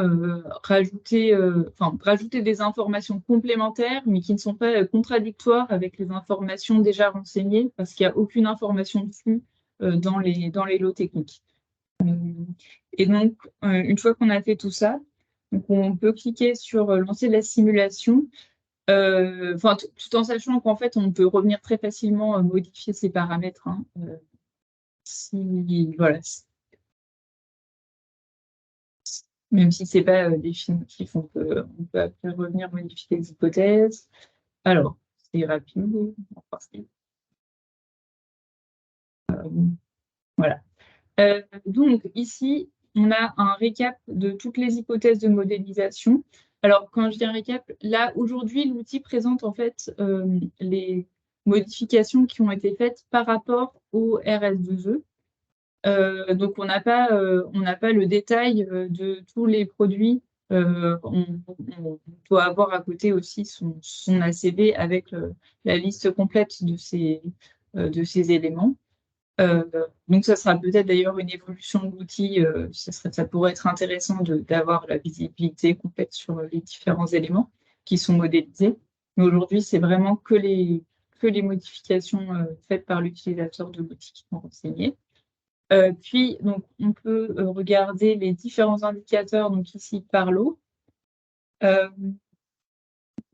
rajouter des informations complémentaires, mais qui ne sont pas contradictoires avec les informations déjà renseignées, parce qu'il n'y a aucune information dessus dans les lots techniques. Et donc, une fois qu'on a fait tout ça, donc on peut cliquer sur lancer la simulation, tout en sachant qu'en fait, on peut revenir très facilement modifier ces paramètres. Hein, voilà. Même si ce n'est pas définitif, on peut après revenir modifier les hypothèses. Alors, c'est rapide. Voilà. Donc, ici, on a un récap de toutes les hypothèses de modélisation. Alors, quand je dis un récap, là, aujourd'hui, l'outil présente en fait les modifications qui ont été faites par rapport au RS2E. Donc, on n'a pas le détail de tous les produits. On doit avoir à côté aussi son ACV avec la liste complète de ces éléments. Donc, ça sera peut-être d'ailleurs une évolution de l'outil. Ça pourrait être intéressant d'avoir la visibilité complète sur les différents éléments qui sont modélisés. Mais aujourd'hui, c'est vraiment que les modifications faites par l'utilisateur de l'outil qui sont renseignées. Puis, donc, on peut regarder les différents indicateurs, donc ici par lot.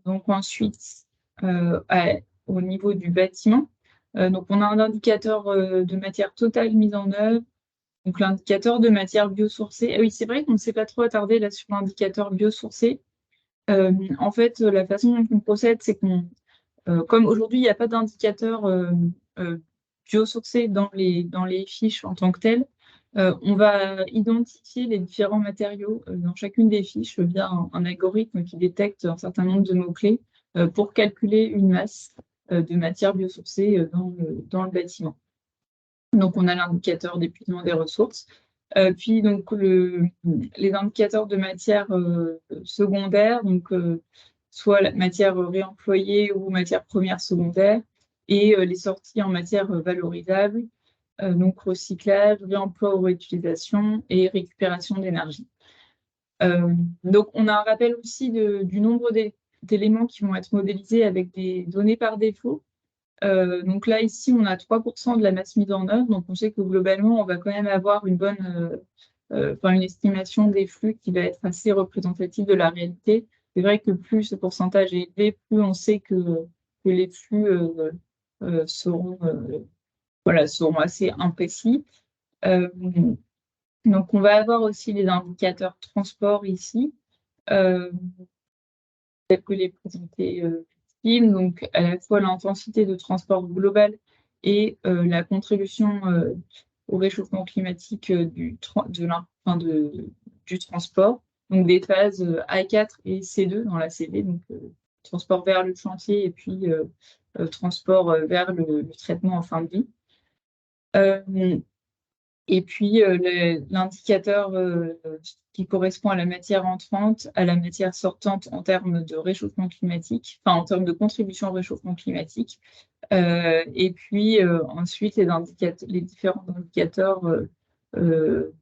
Donc, ensuite, au niveau du bâtiment, donc on a un indicateur de matière totale mise en œuvre, donc l'indicateur de matière biosourcée. Ah oui, c'est vrai qu'on ne s'est pas trop attardé là sur l'indicateur biosourcé. En fait, la façon dont on procède, c'est qu'on, comme aujourd'hui, il n'y a pas d'indicateur biosourcé dans les fiches en tant que tel, on va identifier les différents matériaux dans chacune des fiches via un algorithme qui détecte un certain nombre de mots-clés pour calculer une masse de matière biosourcée dans le bâtiment. Donc, on a l'indicateur d'épuisement des ressources. Puis, donc, les indicateurs de matière secondaire, donc soit la matière réemployée ou matière première secondaire, et les sorties en matière valorisable, donc recyclage, réemploi ou réutilisation et récupération d'énergie. Donc, on a un rappel aussi du nombre d'éléments qui vont être modélisés avec des données par défaut. Donc là, ici, on a 3% de la masse mise en œuvre. Donc, on sait que globalement, on va quand même avoir une estimation des flux qui va être assez représentative de la réalité. C'est vrai que plus ce pourcentage est élevé, plus on sait que les flux seront assez imprécis. Donc, on va avoir aussi les indicateurs transport ici, tels que les présentés Tim, donc à la fois l'intensité de transport global et la contribution au réchauffement climatique du transport, donc des phases A4 et C2 dans la CV, donc transport vers le chantier et puis transport vers le traitement en fin de vie. Et puis l'indicateur qui correspond à la matière entrante, à la matière sortante en termes de réchauffement climatique, enfin en termes de contribution au réchauffement climatique. Et puis ensuite les différents indicateurs de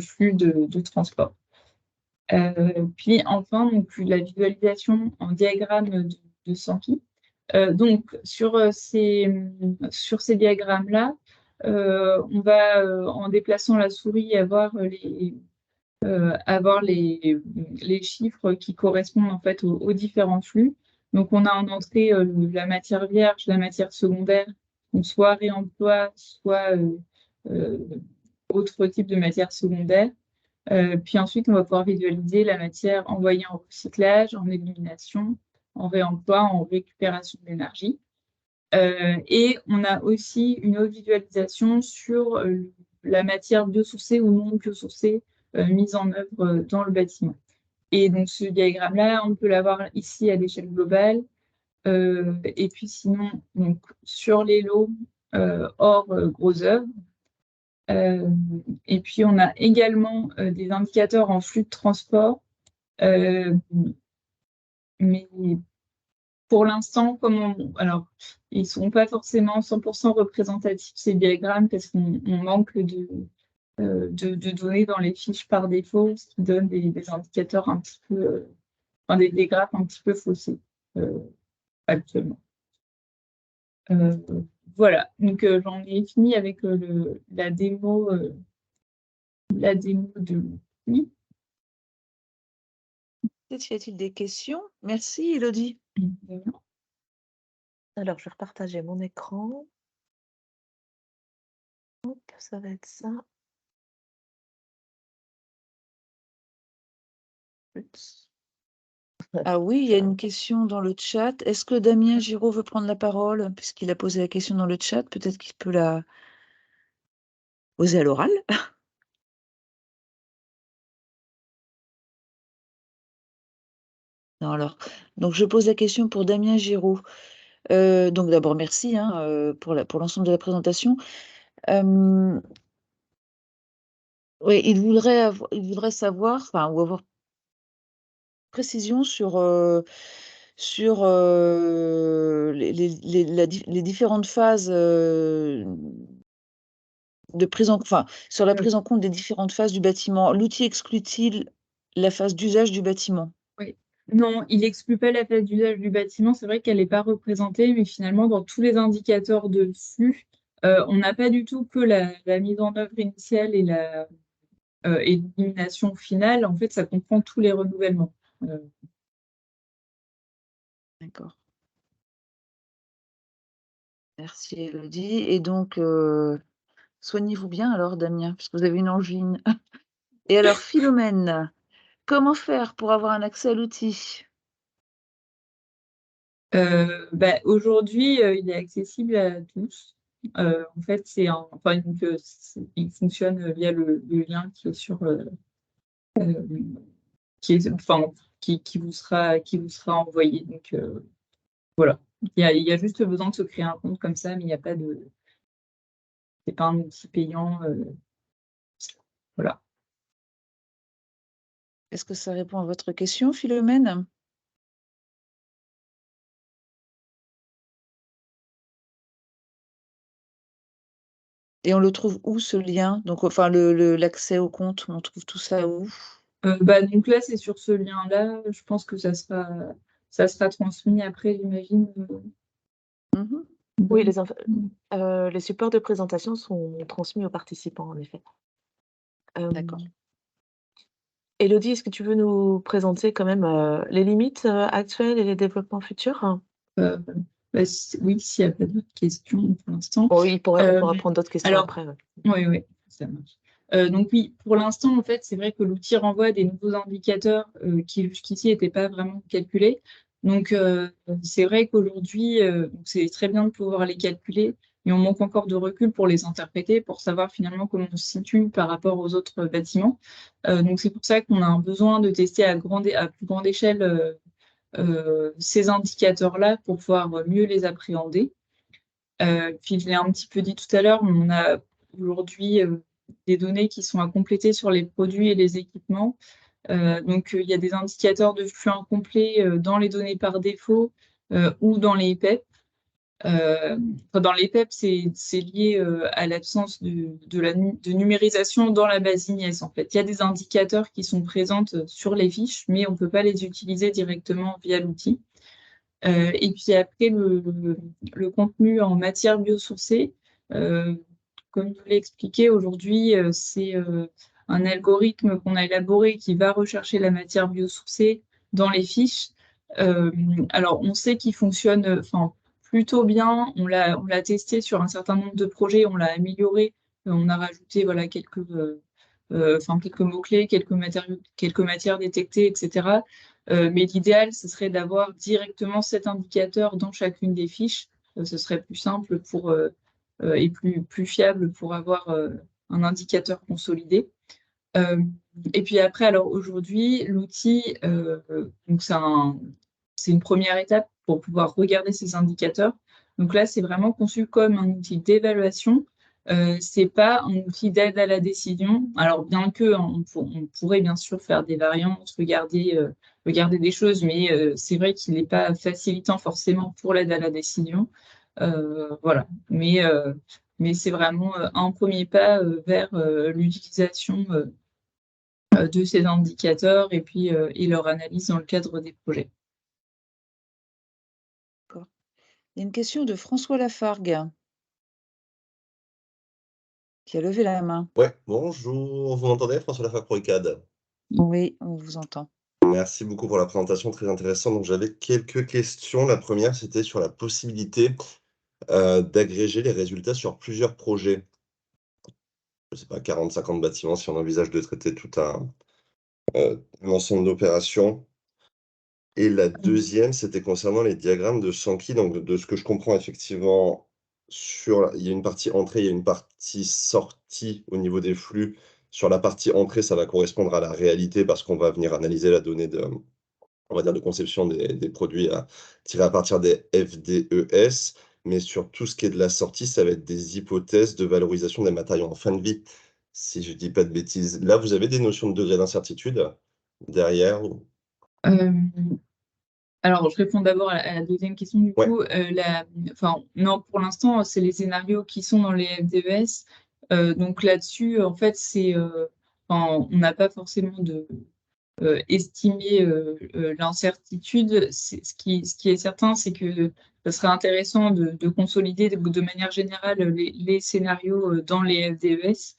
flux de transport. Puis enfin, donc, la visualisation en diagramme de Sampy. Donc sur ces diagrammes-là, on va, en déplaçant la souris, avoir les chiffres qui correspondent en fait aux différents flux. Donc, on a en entrée la matière vierge, la matière secondaire, donc soit réemploi, soit autre type de matière secondaire. Puis ensuite, on va pouvoir visualiser la matière envoyée en recyclage, en élimination, en réemploi, en récupération d'énergie. Et on a aussi une autre visualisation sur la matière biosourcée ou non biosourcée mise en œuvre dans le bâtiment. Et donc ce diagramme-là, on peut l'avoir ici à l'échelle globale. Et puis sinon, donc, sur les lots hors gros œuvres. Et puis on a également des indicateurs en flux de transport. Mais pour l'instant, alors, ils ne sont pas forcément 100% représentatifs, ces diagrammes, parce qu'on manque de données dans les fiches par défaut, ce qui donne des indicateurs un petit peu, des graphes un petit peu faussés actuellement. Voilà, donc j'en ai fini avec la démo de l'outil. Peut-être y a-t-il des questions? Merci, Élodie. Alors, je vais repartager mon écran. Hop, ça va être ça. Oups. Ah oui, il y a une question dans le chat. Est-ce que Damien Giraud veut prendre la parole? Puisqu'il a posé la question dans le chat, peut-être qu'il peut la poser à l'oral. Non, alors, donc je pose la question pour Damien Giraud. Donc d'abord, merci hein, pour l'ensemble de la présentation. Oui, il voudrait savoir, enfin, ou avoir précision sur les différentes phases de prise en, enfin, sur la prise en compte des différentes phases du bâtiment. L'outil exclut-il la phase d'usage du bâtiment? Oui. Non, il n'exclut pas la phase d'usage du bâtiment. C'est vrai qu'elle n'est pas représentée, mais finalement, dans tous les indicateurs de flux, on n'a pas du tout que la mise en œuvre initiale et l'élimination finale. En fait, ça comprend tous les renouvellements. D'accord. Merci, Élodie. Et donc, soignez-vous bien alors, Damien, puisque vous avez une angine. Et alors, Philomène, comment faire pour avoir un accès à l'outil? Aujourd'hui, il est accessible à tous. En fait, il fonctionne via le lien qui est sur qui vous sera envoyé. Donc voilà. Il y a juste besoin de se créer un compte comme ça, mais il n'y a pas c'est pas un outil payant. Voilà. Est-ce que ça répond à votre question, Philomène? Et on le trouve où, ce lien? Donc, enfin, l'accès au compte, on trouve tout ça où? Donc là, c'est sur ce lien-là. Je pense que ça sera transmis après, j'imagine. Mmh. Oui, les supports de présentation sont transmis aux participants, en effet. D'accord. Élodie, est-ce que tu veux nous présenter quand même les limites actuelles et les développements futurs? Oui, s'il n'y a pas d'autres questions pour l'instant. Oui, on pourra prendre d'autres questions alors, après. oui. ça marche. Donc oui, pour l'instant, en fait, c'est vrai que l'outil renvoie des nouveaux indicateurs qui jusqu'ici n'étaient pas vraiment calculés. Donc c'est vrai qu'aujourd'hui, c'est très bien de pouvoir les calculer, mais on manque encore de recul pour les interpréter, pour savoir finalement comment on se situe par rapport aux autres bâtiments. Donc c'est pour ça qu'on a un besoin de tester à plus grande échelle ces indicateurs-là pour pouvoir mieux les appréhender. Puis je l'ai un petit peu dit tout à l'heure, on a aujourd'hui des données qui sont à compléter sur les produits et les équipements. Donc il y a des indicateurs de flux incomplets dans les données par défaut ou dans les PEP. Dans les PEP, c'est lié à l'absence de numérisation dans la base INES, en fait. Il y a des indicateurs qui sont présents sur les fiches, mais on ne peut pas les utiliser directement via l'outil. Et puis après, le contenu en matière biosourcée, comme je l'ai expliqué aujourd'hui, c'est un algorithme qu'on a élaboré qui va rechercher la matière biosourcée dans les fiches. Alors, on sait qu'il fonctionne plutôt bien. On l'a testé sur un certain nombre de projets, on l'a amélioré. On a rajouté voilà, quelques mots-clés, quelques matières détectées, etc. Mais l'idéal, ce serait d'avoir directement cet indicateur dans chacune des fiches. Ce serait plus simple et plus fiable pour avoir un indicateur consolidé. Et puis après, alors aujourd'hui, l'outil, donc c'est une première étape pour pouvoir regarder ces indicateurs. Donc là, c'est vraiment conçu comme un outil d'évaluation. C'est pas un outil d'aide à la décision. Alors bien que on pourrait bien sûr faire des variantes, regarder des choses, mais c'est vrai qu'il n'est pas facilitant forcément pour l'aide à la décision. Voilà. Mais c'est vraiment un premier pas vers l'utilisation de ces indicateurs et puis et leur analyse dans le cadre des projets. D'accord. Il y a une question de François Lafargue qui a levé la main. Ouais, bonjour, vous m'entendez? François Lafargue pour ICAD. Oui, on vous entend. Merci beaucoup pour la présentation, très intéressante. Donc j'avais quelques questions. La première, c'était sur la possibilité, d'agréger les résultats sur plusieurs projets. Je sais pas, 40-50 bâtiments, si on envisage de traiter tout un ensemble d'opérations. Et la deuxième, c'était concernant les diagrammes de Sankey. Donc de ce que je comprends effectivement, il y a une partie entrée, il y a une partie sortie au niveau des flux. Sur la partie entrée, ça va correspondre à la réalité parce qu'on va venir analyser la donnée on va dire, de conception des produits tirés à partir des FDES. Mais sur tout ce qui est de la sortie, ça va être des hypothèses de valorisation des matériaux en fin de vie, si je dis pas de bêtises. Là, vous avez des notions de degré d'incertitude derrière? Euh, Alors, je réponds d'abord à la deuxième question du Ouais. coup. Non, pour l'instant, c'est les scénarios qui sont dans les FDES. Donc là-dessus, en fait, on n'a pas forcément estimé l'incertitude. Ce qui est certain, c'est que ce serait intéressant de consolider de manière générale les scénarios dans les FDES.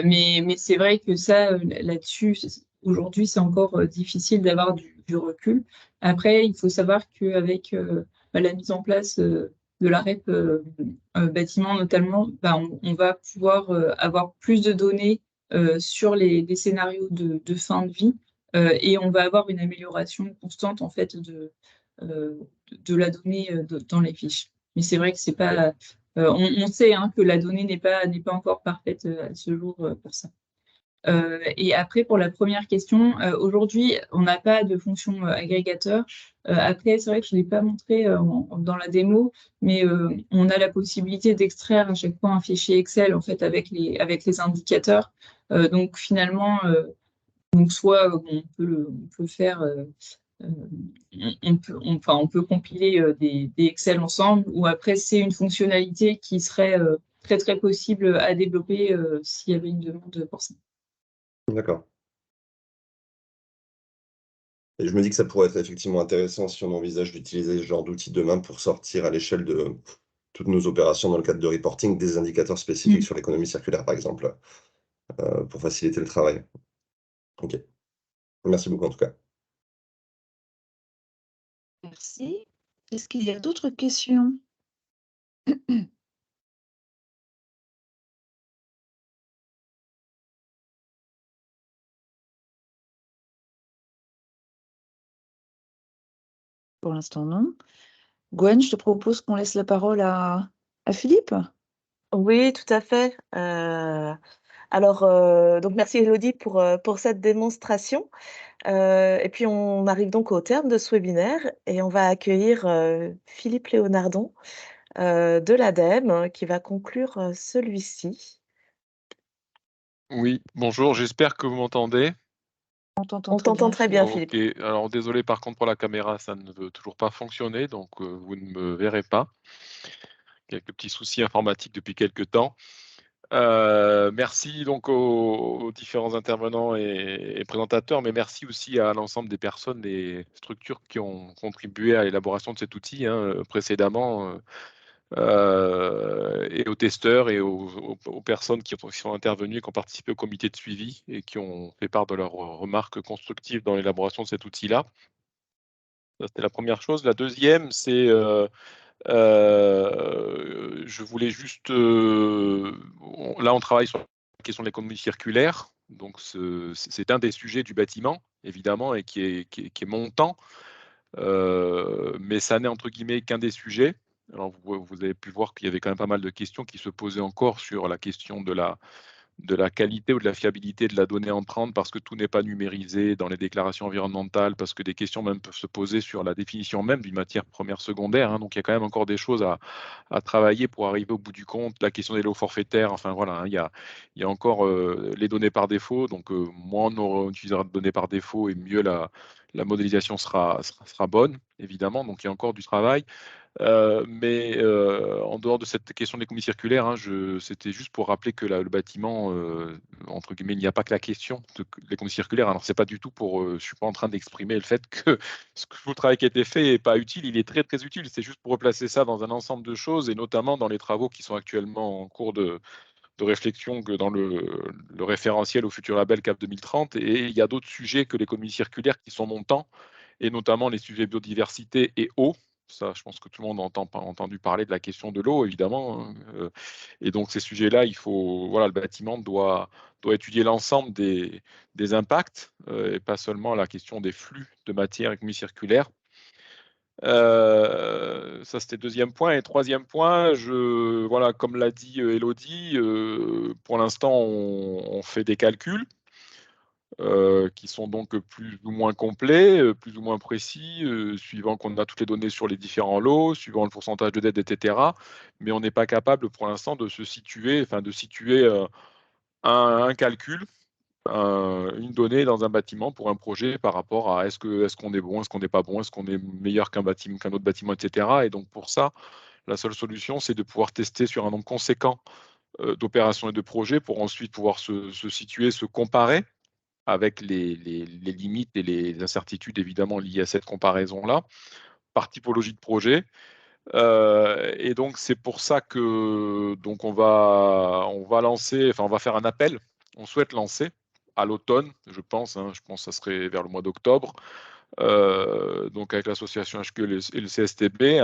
Mais c'est vrai que ça, là-dessus, aujourd'hui, c'est encore difficile d'avoir du recul. Après, il faut savoir qu'avec la mise en place de la REP bâtiment notamment, on va pouvoir avoir plus de données sur les scénarios de fin de vie et on va avoir une amélioration constante en fait de la donnée dans les fiches. Mais c'est vrai que c'est pas. On sait que la donnée n'est pas encore parfaite à ce jour pour ça. Et après, pour la première question, aujourd'hui, on n'a pas de fonction agrégateur. Après, c'est vrai que je ne l'ai pas montré dans la démo, mais on a la possibilité d'extraire à chaque fois un fichier Excel en fait, avec les indicateurs. Donc finalement, soit on peut faire, on peut compiler des Excel ensemble, ou après, c'est une fonctionnalité qui serait très, très possible à développer s'il y avait une demande pour ça. D'accord. Et je me dis que ça pourrait être effectivement intéressant si on envisage d'utiliser ce genre d'outils demain pour sortir à l'échelle de toutes nos opérations dans le cadre de reporting des indicateurs spécifiques sur l'économie circulaire, par exemple, pour faciliter le travail. OK. Merci beaucoup en tout cas. Merci. Est-ce qu'il y a d'autres questions? Pour l'instant, non. Gwen, je te propose qu'on laisse la parole à Philippe. Oui, tout à fait. Alors, donc merci Élodie pour cette démonstration. Et puis on arrive donc au terme de ce webinaire et on va accueillir, Philippe Léonardon, de l'ADEME, qui va conclure, celui-ci. Oui, bonjour, j'espère que vous m'entendez. On t'entend On très t'entend bien, très Philippe. bien, Philippe. Ok, alors désolé par contre pour la caméra, ça ne veut toujours pas fonctionner, donc vous ne me verrez pas. Quelques petits soucis informatiques depuis quelques temps. Merci donc aux différents intervenants et présentateurs, mais merci aussi à l'ensemble des personnes et structures qui ont contribué à l'élaboration de cet outil précédemment. Et aux testeurs et aux personnes qui sont intervenues, qui ont participé au comité de suivi et qui ont fait part de leurs remarques constructives dans l'élaboration de cet outil-là. Ça, c'était la première chose. La deuxième, c'est je voulais juste là, on travaille sur la question de l'économie circulaire. Donc, c'est un des sujets du bâtiment, évidemment, et qui est montant. Mais ça n'est entre guillemets qu'un des sujets. Alors vous avez pu voir qu'il y avait quand même pas mal de questions qui se posaient encore sur la question de la qualité ou de la fiabilité de la donnée entrante parce que tout n'est pas numérisé dans les déclarations environnementales, parce que des questions même peuvent se poser sur la définition même d'une matière première secondaire. Donc il y a quand même encore des choses à travailler pour arriver au bout du compte. La question des lots forfaitaires, enfin voilà, il y a encore les données par défaut. Donc moins on utilisera de données par défaut et mieux la modélisation sera bonne, évidemment. Donc il y a encore du travail. Mais en dehors de cette question de l'économie circulaire, c'était juste pour rappeler que le bâtiment, entre guillemets, il n'y a pas que la question de l'économie circulaire. Alors, c'est pas du tout pour, je suis pas en train d'exprimer le fait que tout le travail qui a été fait n'est pas utile. Il est très très utile. C'est juste pour replacer ça dans un ensemble de choses et notamment dans les travaux qui sont actuellement en cours de réflexion que dans le référentiel au futur label CAP 2030. Et il y a d'autres sujets que l'économie circulaire qui sont montants, et notamment les sujets biodiversité et eau. Ça, je pense que tout le monde a entendu parler de la question de l'eau, évidemment. Et donc, ces sujets-là, voilà, le bâtiment doit étudier l'ensemble des impacts et pas seulement la question des flux de matière économie circulaire. Ça, c'était deuxième point. Et troisième point, voilà, comme l'a dit Élodie, pour l'instant, on fait des calculs qui sont donc plus ou moins complets, plus ou moins précis, suivant qu'on a toutes les données sur les différents lots, suivant le pourcentage de dette, etc. Mais on n'est pas capable pour l'instant de situer un calcul, une donnée dans un bâtiment pour un projet par rapport à est-ce qu'on est bon, est-ce qu'on n'est pas bon, est-ce qu'on est meilleur qu'un autre bâtiment, etc. Et donc pour ça, la seule solution, c'est de pouvoir tester sur un nombre conséquent d'opérations et de projets pour ensuite pouvoir se situer, se comparer avec les limites et les incertitudes évidemment liées à cette comparaison-là, par typologie de projet. Et donc c'est pour ça que donc on va lancer, enfin on va faire un appel. On souhaite lancer à l'automne, je pense que ça serait vers le mois d'octobre, donc avec l'association HQ et le CSTB,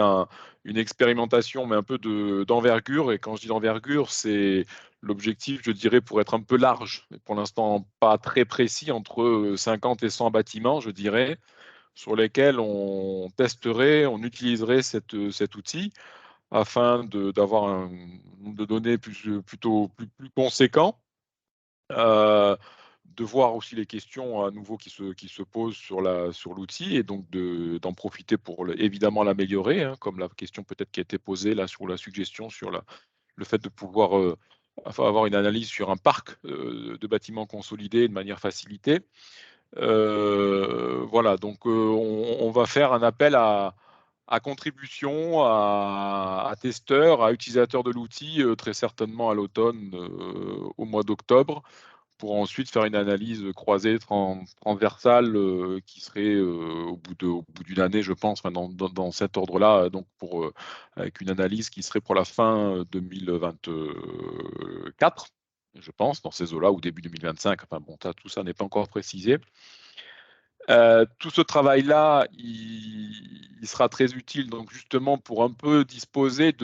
une expérimentation, mais un peu d'envergure. Et quand je dis d'envergure, c'est l'objectif, je dirais, pour être un peu large, pour l'instant pas très précis, entre 50 et 100 bâtiments, je dirais, sur lesquels on testerait, on utiliserait cet outil afin d'avoir un nombre de données plutôt plus conséquent. De voir aussi les questions à nouveau qui se posent sur l'outil et donc d'en profiter pour évidemment l'améliorer, comme la question peut-être qui a été posée là sur la suggestion sur le fait de pouvoir avoir une analyse sur un parc de bâtiments consolidés de manière facilitée. Voilà, donc on va faire un appel à contribution, à testeurs, à utilisateurs de l'outil, très certainement à l'automne, au mois d'octobre, pour ensuite faire une analyse croisée, transversale, qui serait au bout d'une année, je pense, dans cet ordre-là, donc avec une analyse qui serait pour la fin 2024, je pense, dans ces eaux-là, ou début 2025. Enfin bon, tout ça n'est pas encore précisé. Tout ce travail-là, il sera très utile, donc justement pour un peu disposer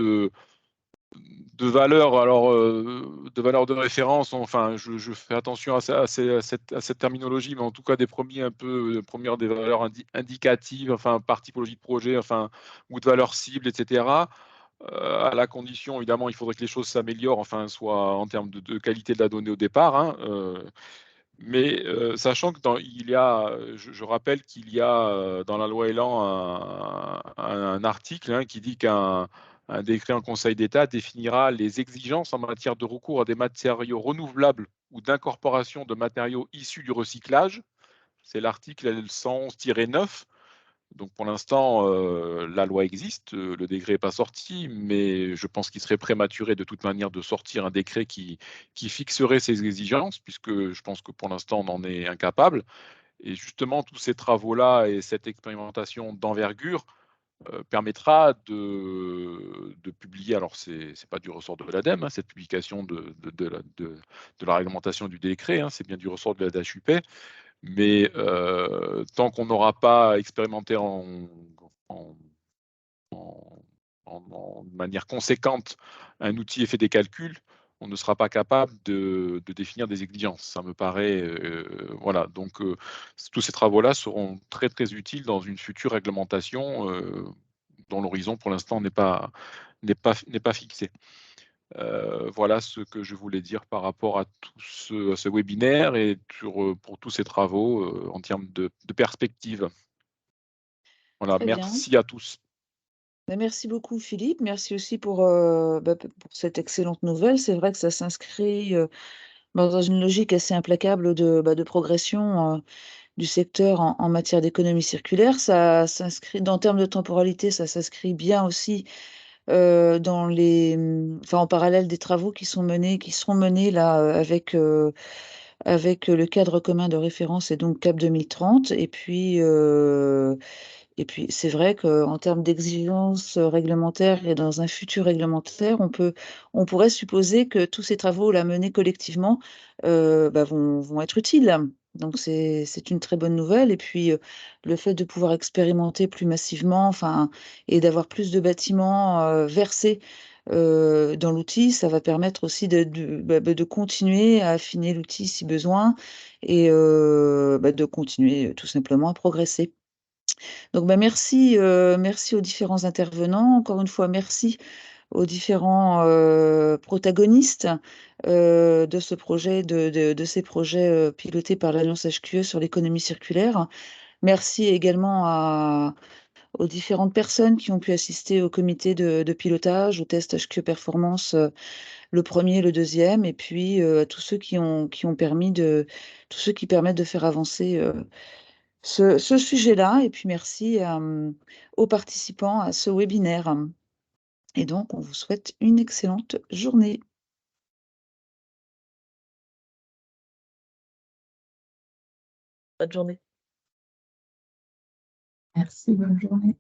de valeurs, alors de valeurs de référence, enfin je fais attention à cette terminologie, mais en tout cas des premiers un peu, premières des valeurs indicatives, enfin par typologie de projet, enfin ou de valeurs cibles, etc. À la condition, évidemment, il faudrait que les choses s'améliorent, enfin soit en termes de qualité de la donnée au départ, hein, mais sachant que je rappelle qu'il y a dans la loi Elan un article, hein, qui dit qu'un décret en Conseil d'État définira les exigences en matière de recours à des matériaux renouvelables ou d'incorporation de matériaux issus du recyclage. C'est l'article L111-9. Donc pour l'instant, la loi existe, le décret n'est pas sorti, mais je pense qu'il serait prématuré de toute manière de sortir un décret qui fixerait ces exigences, puisque je pense que pour l'instant, on en est incapable. Et justement, tous ces travaux-là et cette expérimentation d'envergure permettra de publier, alors ce n'est pas du ressort de l'ADEME, hein, cette publication de la réglementation du décret, hein, c'est bien du ressort de la DHUP, mais tant qu'on n'aura pas expérimenté de manière conséquente un outil et fait des calculs, on ne sera pas capable de définir des exigences. Ça me paraît, voilà. Donc, tous ces travaux-là seront très, très utiles dans une future réglementation dont l'horizon, pour l'instant, n'est pas fixé. Voilà ce que je voulais dire par rapport à ce webinaire et pour tous ces travaux en termes de perspective. Voilà, Très bien. merci à tous. Merci beaucoup Philippe, merci aussi pour cette excellente nouvelle. C'est vrai que ça s'inscrit, dans une logique assez implacable de progression, du secteur en matière d'économie circulaire. Ça s'inscrit en termes de temporalité, ça s'inscrit bien aussi, dans en parallèle des travaux qui seront menés là, avec le cadre commun de référence et donc CAP 2030 et puis c'est vrai qu'en termes d'exigences, réglementaires et dans un futur réglementaire, on pourrait supposer que tous ces travaux-là menés collectivement, vont être utiles. Donc c'est une très bonne nouvelle et puis, le fait de pouvoir expérimenter plus massivement, enfin et d'avoir plus de bâtiments, versés, dans l'outil, ça va permettre aussi de continuer à affiner l'outil si besoin et de continuer, tout simplement à progresser. Donc merci aux différents intervenants. Encore une fois, merci aux différents, protagonistes, de ce projet de ces projets, pilotés par l'Alliance HQE sur l'économie circulaire. Merci également aux différentes personnes qui ont pu assister au comité de pilotage, au test HQE Performance, le premier et le deuxième, et puis, à tous ceux tous ceux qui permettent de faire avancer, ce sujet-là et puis merci, aux participants à ce webinaire et donc on vous souhaite une excellente journée. Bonne journée. Merci, bonne journée.